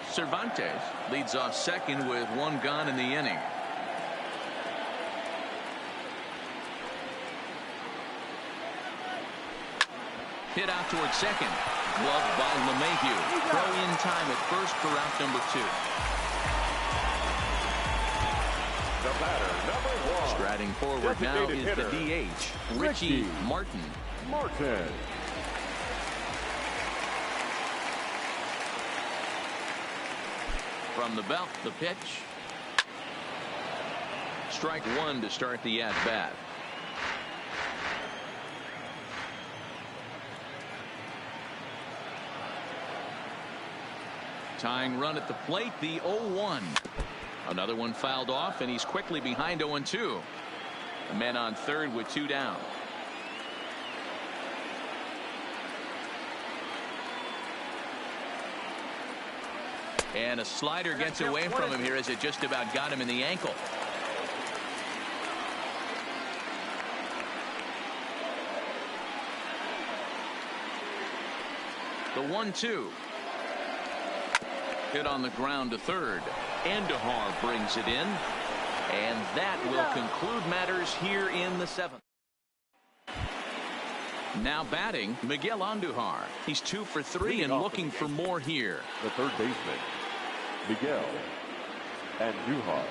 Cervantes leads off second with 1 gone in the inning. Hit out towards second. Gloved by LeMahieu. Throw in time at first for out number 2. The batter, number 1. Striding forward now is the DH, Richie Martin. From the belt, the pitch. Strike 1 to start the at-bat. Tying run at the plate, the 0-1. Another one fouled off, and he's quickly behind 0-2. The man on third with 2 down. And a slider gets away from him here, as it just about got him in the ankle. The 1-2. Hit on the ground to third. Andujar brings it in. And that will conclude matters here in the 7th. Now batting, Miguel Andujar. He's 2 for 3 and looking for more here. The third baseman, Miguel Andujar.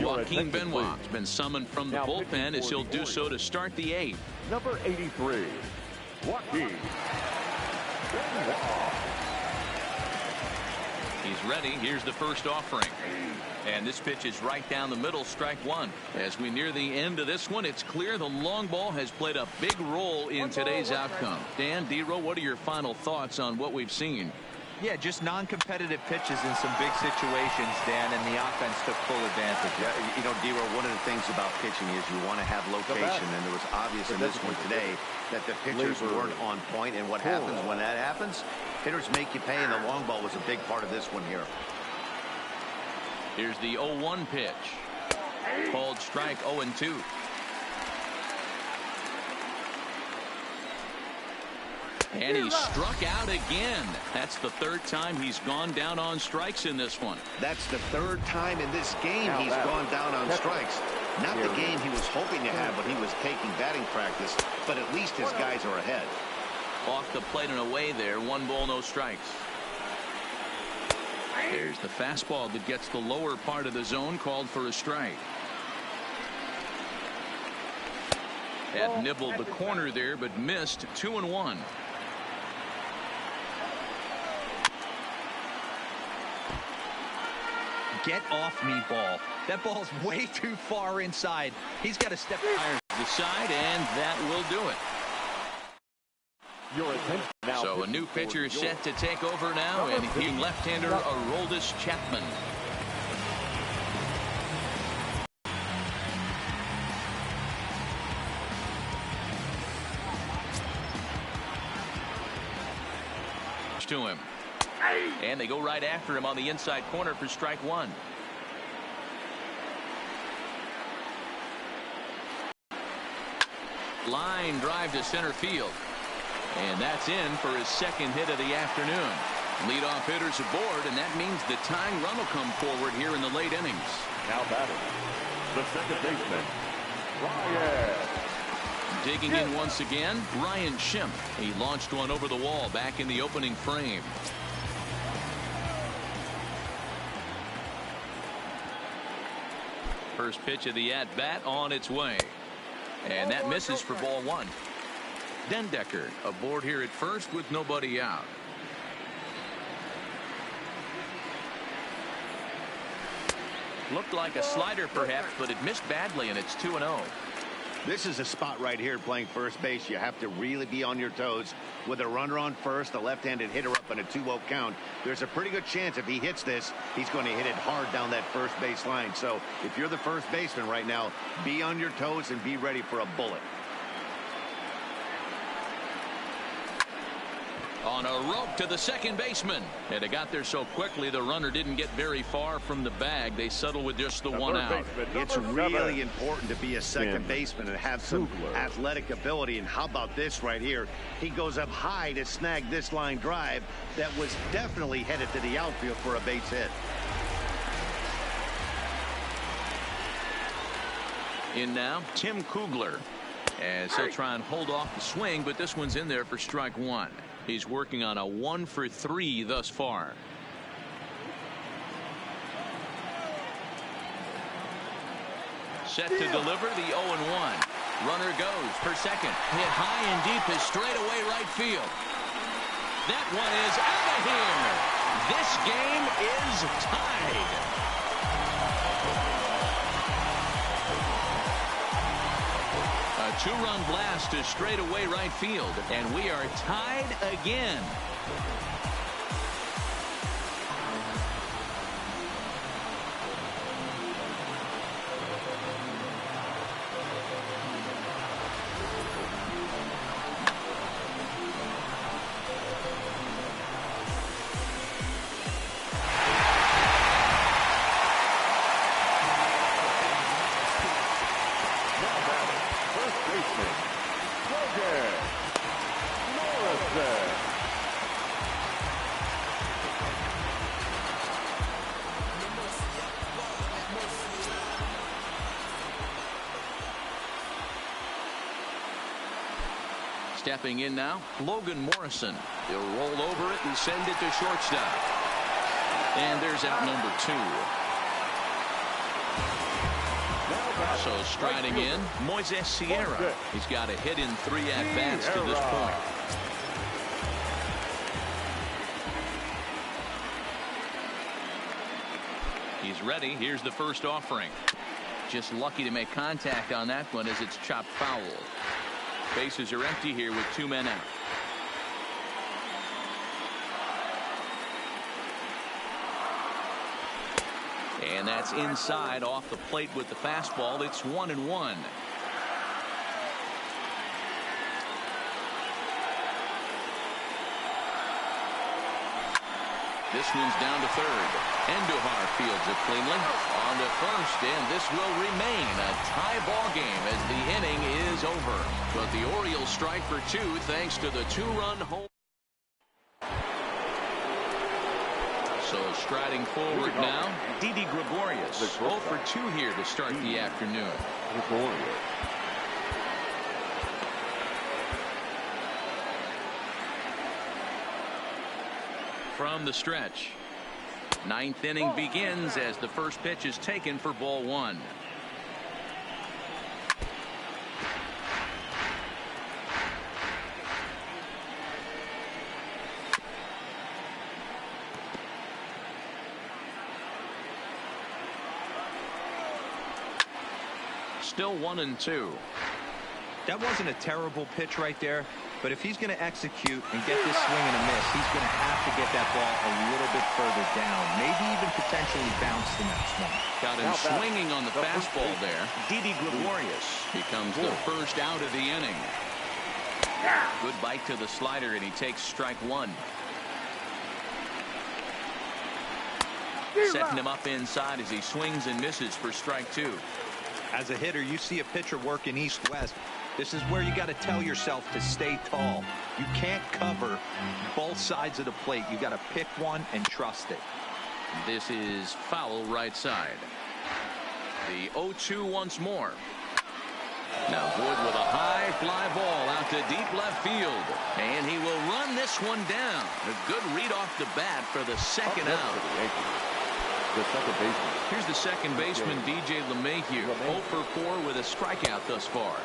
Joaquin Benoit's been summoned from the bullpen, as he'll do so to start the 8th. Number 83, Joaquin Benoit. He's ready. Here's the first offering. And this pitch is right down the middle, strike 1. As we near the end of this one, it's clear the long ball has played a big role in today's outcome. Dan, D-Row, what are your final thoughts on what we've seen? Yeah, just non-competitive pitches in some big situations, Dan, and the offense took full advantage. Yeah, you know, D-Row, one of the things about pitching is you want to have location, and it was obvious in this one today that the pitchers weren't on point, and what happens when that happens? Hitters make you pay, and the long ball was a big part of this one here. Here's the 0-1 pitch. Called strike 0-2. And he struck out again. That's the 3rd time he's gone down on strikes in this one. That's the 3rd time in this game he's gone down on strikes. Not the game he was hoping to have when he was taking batting practice, but at least his guys are ahead. Off the plate and away there. 1 ball, no strikes. There's the fastball that gets the lower part of the zone, called for a strike. Had nibbled the corner there, but missed. 2-1. Get off me, ball. That ball's way too far inside. He's got to step higher to the side, and that will do it. So a new pitcher set to take over now, and he left-hander Aroldis Chapman. To him. And they go right after him on the inside corner for strike one. Line drive to center field. And that's in for his second hit of the afternoon. Leadoff hitters aboard, and that means the tying run will come forward here in the late innings. Now batting, the second baseman, Ryan. Digging in once again, Ryan Schimpf. He launched one over the wall back in the opening frame. First pitch of the at-bat on its way. And that misses for ball one. Dendecker aboard here at first with nobody out. Looked like a slider perhaps, but it missed badly, and it's 2-0. This is a spot right here playing first base. You have to really be on your toes. With a runner on first, a left-handed hitter up in a 2-0 count, there's a pretty good chance if he hits this, he's going to hit it hard down that first base line. So if you're the first baseman right now, be on your toes and be ready for a bullet. On a rope to the second baseman. And it got there so quickly the runner didn't get very far from the bag. They settle with just the one out. It's really important to be a second baseman and have some athletic ability. And how about this right here? He goes up high to snag this line drive that was definitely headed to the outfield for a base hit. In now, Tim Kugler. As he'll try and hold off the swing, but this one's in there for strike one. He's working on a 1-for-3 thus far. Set to deliver the 0-1. Runner goes for second. Hit high and deep is straightaway right field. That one is out of here. This game is tied. A two-run blast to straightaway right field, and we are tied again. Stepping in now, Logan Morrison. He'll roll over it and send it to shortstop. And there's out number 2. So striding in, Moises Sierra. He's got a hit in 3 at-bats to this point. He's ready. Here's the first offering. Just lucky to make contact on that one as it's chopped foul. Bases are empty here with 2 men out. And that's inside off the plate with the fastball. It's 1-1. This one's down to third. Andujar fields it cleanly. On to first, and this will remain a tie ball game as the inning is over. But the Orioles strike for 2 thanks to the 2-run home. So striding forward now, Didi Gregorius. 0 for 2 here to start the afternoon. From the stretch, 9th inning begins as the first pitch is taken for ball 1. Still 1-2. That wasn't a terrible pitch right there, but if he's going to execute and get this swing and a miss, he's going to have to get that ball a little bit further down, maybe even potentially bounce the next one. Got him swinging on the fastball there. Didi Gregorius becomes the first out of the inning. Good bite to the slider, and he takes strike 1. setting him up inside as he swings and misses for strike 2. As a hitter, you see a pitcher working east-west. This is where you got to tell yourself to stay tall. You can't cover both sides of the plate. You got to pick one and trust it. This is foul right side. The 0-2 once more. Now Wood with a high fly ball out to deep left field. And he will run this one down. A good read off the bat for the second out. The second baseman. Here's the second baseman, DJ LeMahieu. 0 for 4 with a strikeout thus far.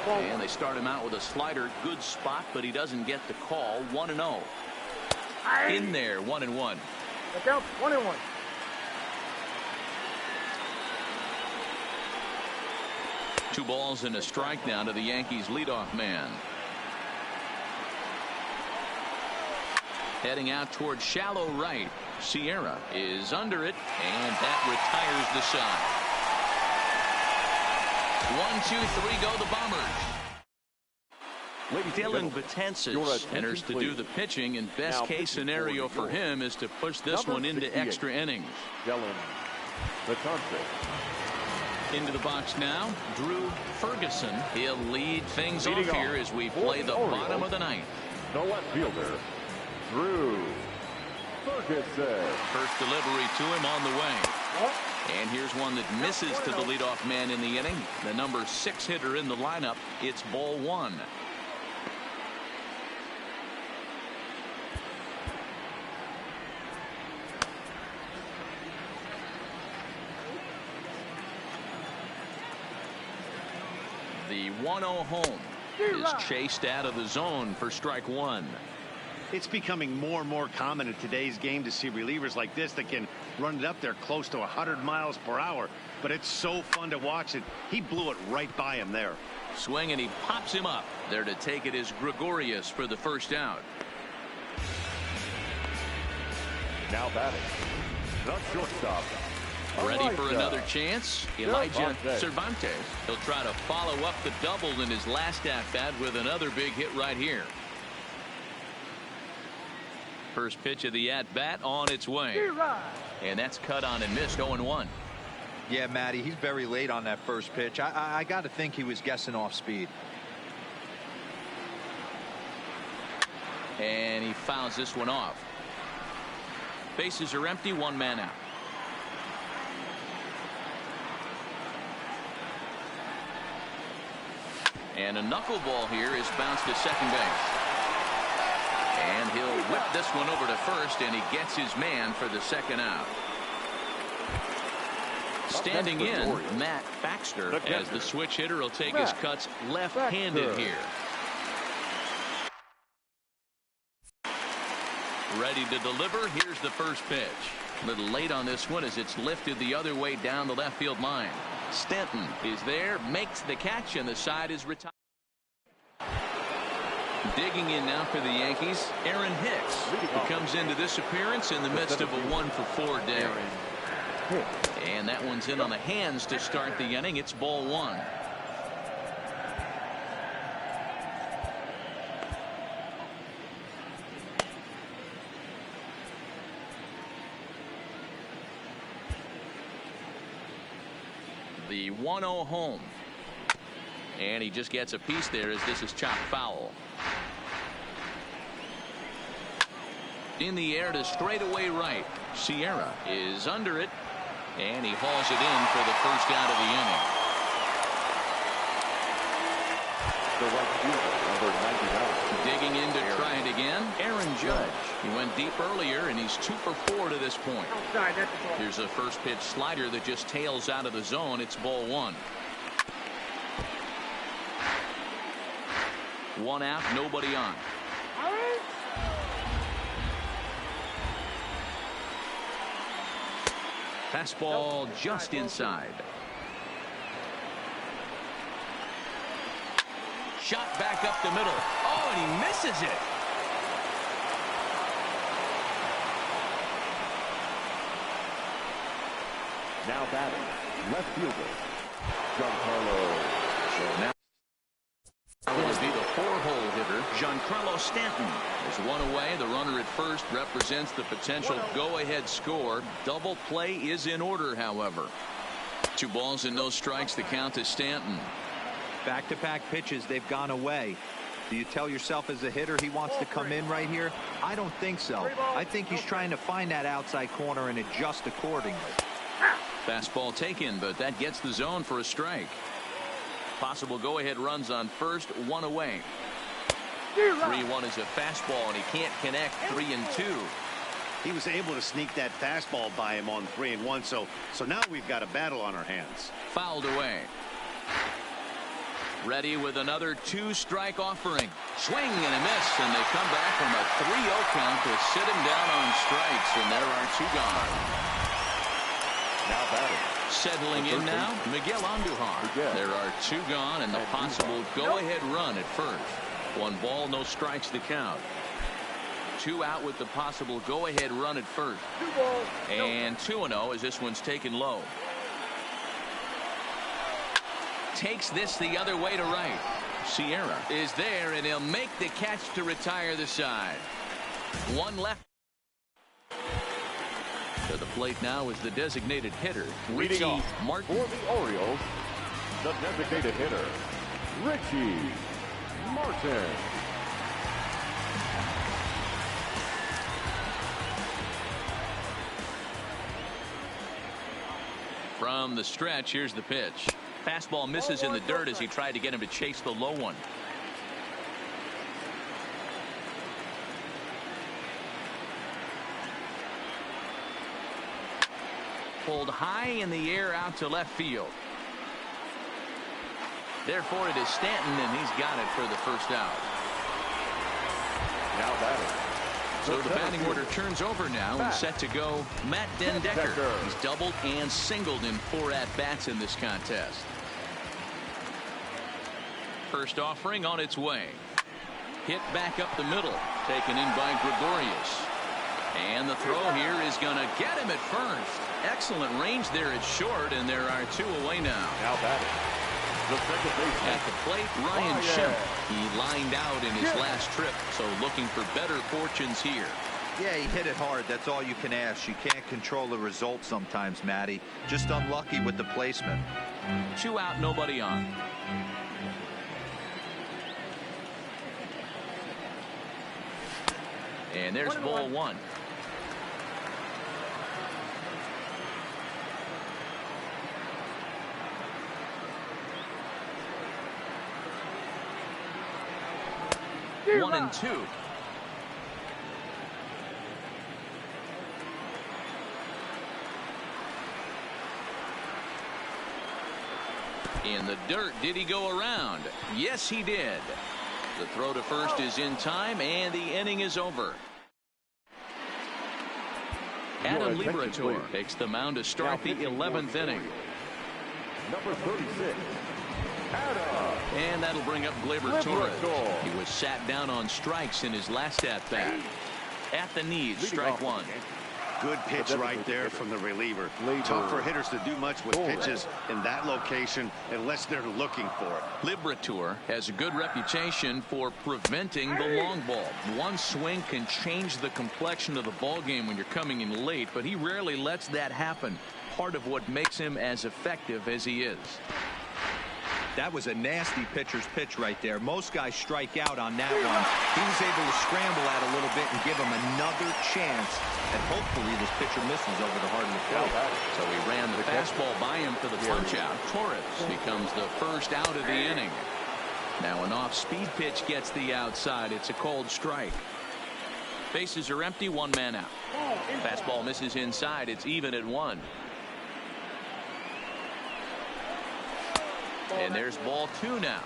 And they start him out with a slider. Good spot, but he doesn't get the call. 1-0. In there, 1-1. Look out, 1-1. Two balls and a strike now to the Yankees leadoff man. Heading out toward shallow right. Sierra is under it, and that retires the side. 1-2-3 go the Bombers. Dylan Betances enters to do the pitching, and best case scenario for him is to push this one into extra innings. Dylan Betances. Into the box now, Drew Ferguson. He'll lead things off here as we play the bottom of the ninth. The left fielder, Drew Ferguson. First delivery to him on the way. And here's one that misses to the leadoff man in the inning. The number 6 hitter in the lineup. It's ball 1. The 1-0 home is chased out of the zone for strike 1. It's becoming more and more common in today's game to see relievers like this that can run it up there close to 100 miles per hour. But it's so fun to watch it. He blew it right by him there. Swing, and he pops him up. There to take it is Gregorius for the first out. Now batting, the shortstop. Ready for another chance. Elijah Cervantes. He'll try to follow up the double in his last at-bat with another big hit right here. First pitch of the at-bat on its way. And that's cut on and missed. 0-1. Yeah, Matty, he's very late on that first pitch. I got to think he was guessing off speed. And he fouls this one off. Bases are empty, 1 man out. And a knuckleball here is bounced to second base. And he'll whip this one over to first, and he gets his man for the second out. Standing in, Matt Baxter, as the switch hitter, will take his cuts left-handed here. Ready to deliver. Here's the first pitch. A little late on this one as it's lifted the other way down the left field line. Stanton is there, makes the catch, and the side is retired. Digging in now for the Yankees, Aaron Hicks, who comes into this appearance in the midst of a 1-for-4 day. And that one's in on the hands to start the inning. It's ball 1. The 1-0 home. And he just gets a piece there as this is chopped foul. In the air to straightaway right. Sierra is under it. And he hauls it in for the first out of the inning. The right fielder, number 99. Digging in to try it again. Aaron Judge. He went deep earlier, and he's 2 for 4 to this point. Here's a first pitch slider that just tails out of the zone. It's ball 1. 1 out, nobody on. Fastball just inside. Shot back up the middle. Oh, and he misses it. Now batting, left fielder, Giancarlo. So now it would be the 4-hole if starter, Giancarlo Stanton. There's one away. The runner at first represents the potential go-ahead score. Double play is in order, however. 2 balls and no strikes. The count to Stanton. Back-to-back pitches, they've gone away. Do you tell yourself as a hitter he wants to come in right here? I don't think so. I think he's trying to find that outside corner and adjust accordingly. Fastball taken, but that gets the zone for a strike. Possible go-ahead runs on first, 1 away. 3-1 is a fastball, and he can't connect. 3-2. He was able to sneak that fastball by him on 3-1, so now we've got a battle on our hands. Fouled away. Ready with another 2-strike offering. Swing and a miss, and they come back from a 3-0 count to sit him down on strikes, and there are 2 gone. Now batting. Settling in now, Miguel Andujar. There are 2 gone, and the possible go-ahead run at first. 1 ball, no strikes to count. 2 out with the possible go-ahead run at first. 2 balls. And 2-0 as this one's taken low. Takes this the other way to right. Sierra is there, and he'll make the catch to retire the side. 1 left. To the plate now is the designated hitter, Richie Martin. For the Orioles, the designated hitter, Richie Martin. From the stretch, here's the pitch. Fastball misses in the dirt as he tried to get him to chase the low one. Pulled high in the air out to left field. Therefore, it is Stanton, and he's got it for the first out. Now batting. So the batting order turns over now and set to go Matt Den Decker. He's doubled and singled in 4 at-bats in this contest. First offering on its way. Hit back up the middle. Taken in by Gregorius. And the throw here is going to get him at first. Excellent range there at short, and there are 2 away now. Now batting. The second baseman. At the plate, Ryan Schimpf. He lined out in his last trip, so looking for better fortunes here. Yeah, he hit it hard. That's all you can ask. You can't control the result sometimes, Matty. Just unlucky with the placement. 2 out, nobody on. And there's ball 1. One and 2. In the dirt, did he go around? Yes, he did. The throw to first is in time, and the inning is over. Adam Liberator takes the mound to start the 11th inning. Number 36. And that'll bring up Gleyber Torres. He was sat down on strikes in his last at-bat. At the knees, strike 1. Good pitch right there from the reliever. Tough for hitters to do much with pitches in that location unless they're looking for it. Liberator has a good reputation for preventing the long ball. One swing can change the complexion of the ball game when you're coming in late, but he rarely lets that happen. Part of what makes him as effective as he is. That was a nasty pitcher's pitch right there. Most guys strike out on that one. He was able to scramble at a little bit and give him another chance. And hopefully this pitcher misses over the heart of the plate. So he ran the fastball by him for the punch out. Torres becomes the first out of the inning. Now an off-speed pitch gets the outside. It's a called strike. Bases are empty, 1 man out. Fastball misses inside. It's even at 1. And there's ball 2 now.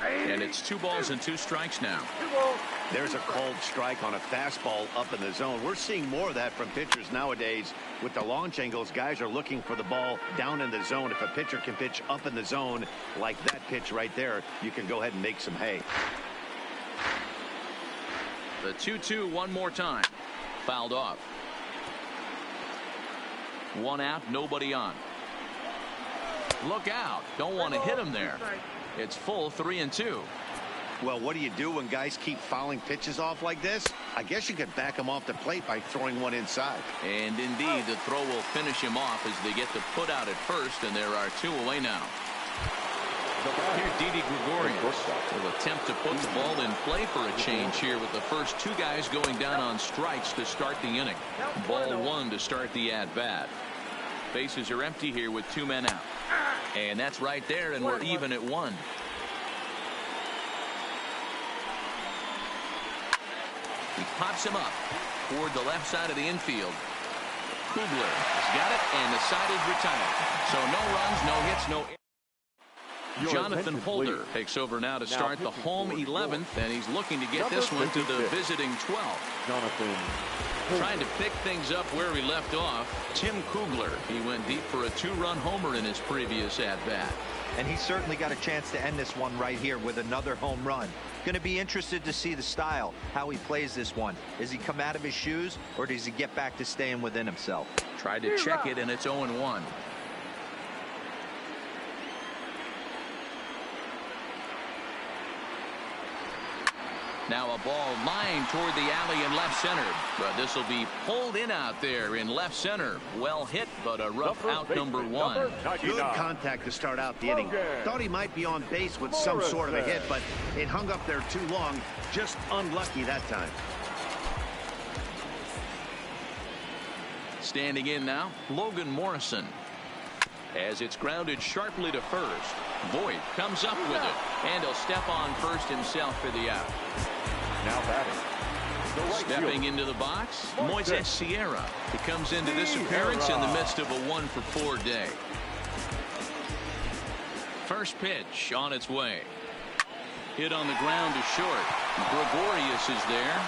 And it's 2 balls and 2 strikes now. There's a called strike on a fastball up in the zone. We're seeing more of that from pitchers nowadays. With the launch angles, guys are looking for the ball down in the zone. If a pitcher can pitch up in the zone like that pitch right there, you can go ahead and make some hay. The 2-2 one more time. Fouled off. 1 out, nobody on. Look out. Don't want to hit him there. It's full 3-2. Well, what do you do when guys keep fouling pitches off like this? I guess you could back them off the plate by throwing one inside. And indeed, the throw will finish him off as they get the put out at first, and there are 2 away now. Here's Didi Gregorius will attempt to put the ball in play for a change here with the first 2 guys going down on strikes to start the inning. Ball 1 to start the at-bat. Bases are empty here with 2 men out. And that's right there, and we're even at 1. He pops him up toward the left side of the infield. Kugler has got it, and the side is retired. So no runs, no hits, no. Jonathan Holder takes over now to start the home 11th, and he's looking to get this one to the visiting 12th. Jonathan trying to pick things up where we left off. Tim Kugler. He went deep for a 2-run homer in his previous at-bat. And he certainly got a chance to end this one right here with another home run. Going to be interested to see the style, how he plays this one. Does he come out of his shoes, or does he get back to staying within himself? Tried to check it, and it's 0-1. Now a ball lined toward the alley in left center, but this will be pulled in out there in left center. Well hit, but a rough out number 1. Good contact to start out the inning. Thought he might be on base with some sort of a hit, but it hung up there too long. Just unlucky that time. Standing in now, Logan Morrison. As it's grounded sharply to first. Voit comes up with it, and he'll step on first himself for the out. now batting. Stepping into the box, Moises Sierra. He comes into this appearance in the midst of a 1-for-4 day. First pitch on its way. Hit on the ground to short. Gregorius is there.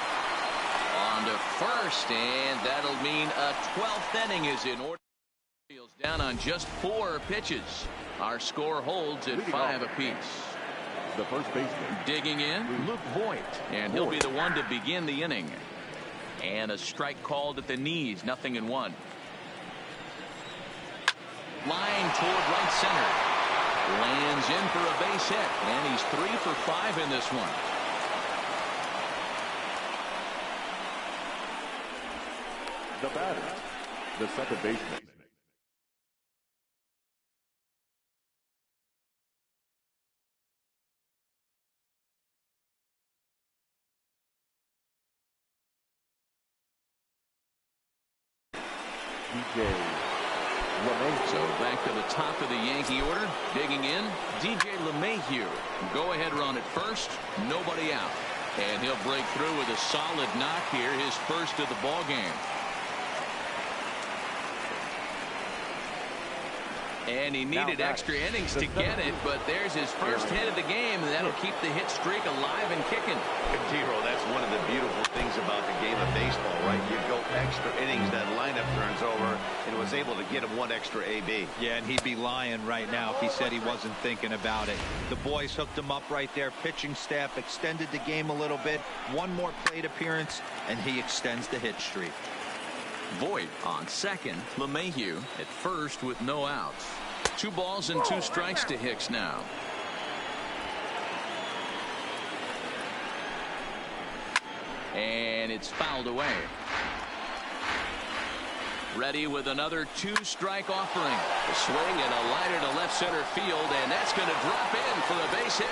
On to first, and that'll mean a 12th inning is in order. Down on just 4 pitches. Our score holds at 5 apiece. The first baseman. Digging in, Luke Voit, and he'll be the one to begin the inning. And a strike called at the knees, 0-1. Line toward right center. Lands in for a base hit, and he's 3 for 5 in this one. The batter, the second baseman. So back to the top of the Yankee order. Digging in, DJ LeMahieu. Go ahead run at first. Nobody out. And he'll break through with a solid knock here. His first of the ball game. And he needed extra innings to get it, but there's his first hit of the game, and that'll keep the hit streak alive and kicking. Tiro, that's one of the beautiful things about the game of baseball, right? You go extra innings, that lineup turns over, and was able to get him 1 extra AB. Yeah, and he'd be lying right now if he said he wasn't thinking about it. The boys hooked him up right there. Pitching staff extended the game a little bit. 1 more plate appearance, and he extends the hit streak. Voit on second. LeMahieu at first with no outs. 2 balls and 2 strikes to Hicks now. And it's fouled away. Ready with another 2-strike offering. A swing and a liner to left center field, and that's going to drop in for a base hit.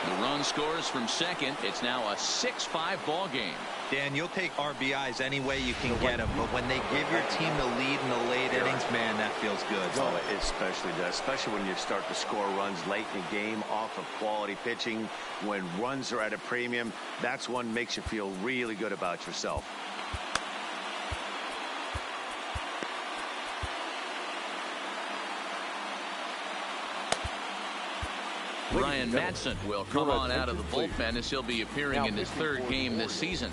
The run scores from second. It's now a 6-5 ball game. Dan, you'll take RBIs any way you can get them, but when they give your team the lead in the late innings, man, that feels good. Oh, it especially does, especially when you start to score runs late in the game off of quality pitching. When runs are at a premium, that's one makes you feel really good about yourself. Ryan Madsen will come on out of the bullpen as he'll be appearing in his 3rd game this season.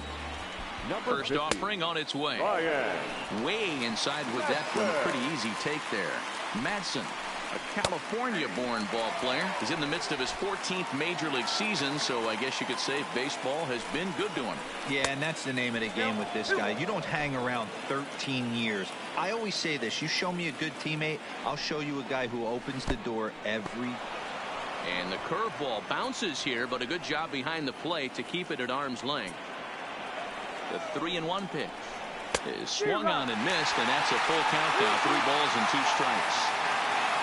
First offering on its way. Way inside with that one. Pretty easy take there. Madsen A California-born ball player. He's in the midst of his 14th Major League season, so I guess you could say baseball has been good to him. Yeah, and that's the name of the game with this guy. You don't hang around 13 years. I always say this. You show me a good teammate, I'll show you a guy who opens the door every. And the curveball bounces here, but a good job behind the plate to keep it at arm's length. The 3-1 pitch is swung on and missed, and that's a full count now. 3 balls and 2 strikes.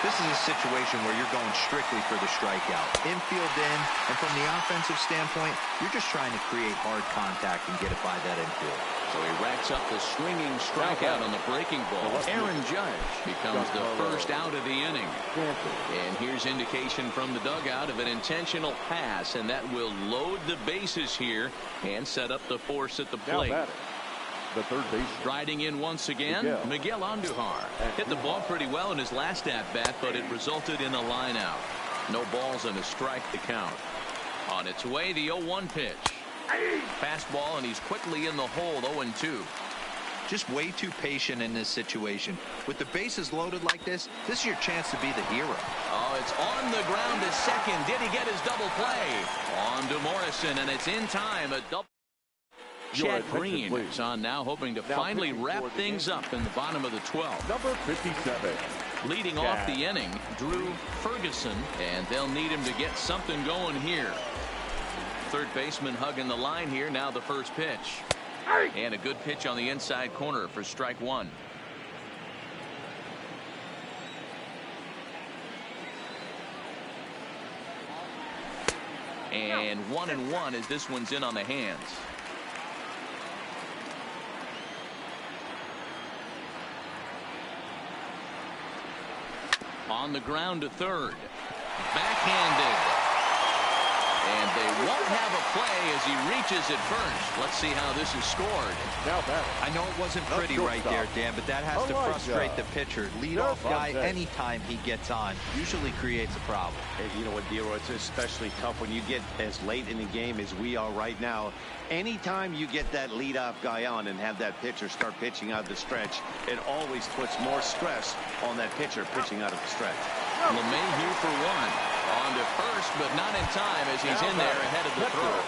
This is a situation where you're going strictly for the strikeout. Infield in, and from the offensive standpoint, you're just trying to create hard contact and get it by that infield. So he racks up the swinging strikeout on the breaking ball. Aaron Judge becomes the first out of the inning. And here's indication from the dugout of an intentional pass, and that will load the bases here and set up the force at the plate. The third base. Striding in once again, Miguel Andujar. Hit the ball pretty well in his last at-bat, but it resulted in a line out. No balls and a strike to count. On its way, the 0-1 pitch. Fastball, and he's quickly in the hole, 0-2. Just way too patient in this situation. With the bases loaded like this is your chance to be the hero. Oh, it's on the ground to second. Did he get his double play? On to Morrison, and it's in time. A double. Chad Green is on now, hoping to finally wrap things up in the bottom of the 12th. Number 57. Leading off the inning, Drew Ferguson, and they'll need him to get something going here. Third baseman hugging the line here. Now the first pitch. And a good pitch on the inside corner for strike 1. And 1-1 as this one's in on the hands. On the ground to third. Backhanded. And they won't have a play as he reaches it first. Let's see how this is scored. I know it wasn't pretty right there, Dan, but that has to frustrate the pitcher. Leadoff guy, anytime he gets on, usually creates a problem. Hey, you know what, Dero, it's especially tough when you get as late in the game as we are right now. Anytime you get that leadoff guy on and have that pitcher start pitching out of the stretch, it always puts more stress on that pitcher pitching out of the stretch. LeMahieu for 1. On to first, but not in time as he's in there ahead of the throw.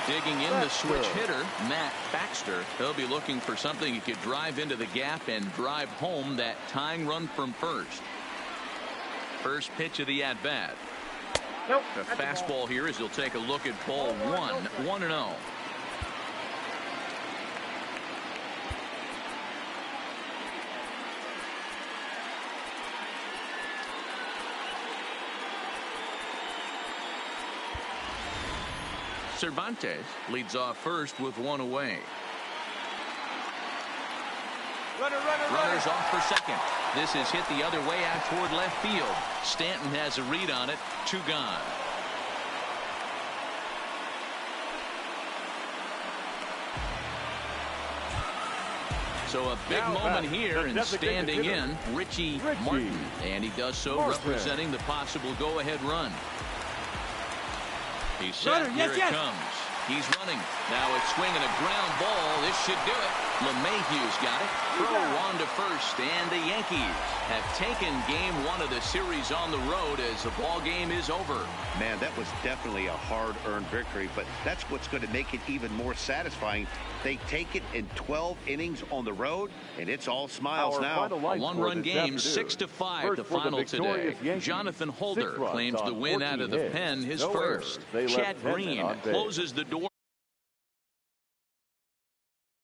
Digging in the switch hitter, Matt Baxter. He'll be looking for something he could drive into the gap and drive home that tying run from first. First pitch of the at-bat. The fastball here as he'll take a look at ball 1. 1-0. Cervantes leads off first with 1 away. Runners off for second. This is hit the other way out toward left field. Stanton has a read on it. 2 gone. So a big moment here, and standing in Richie Martin, and he does so representing the possible go-ahead run. He's set. Here it comes. He's running. Now it's swinging a ground ball. This should do it. LeMahieu's got it. Throw on to first, and the Yankees have taken game 1 of the series on the road as the ball game is over. Man, that was definitely a hard-earned victory, but that's what's going to make it even more satisfying. They take it in 12 innings on the road, and it's all smiles now. A 1-run game, 6-5, the final today. Jonathan Holder claims the win out of the pen, his first. Chad Green closes the door.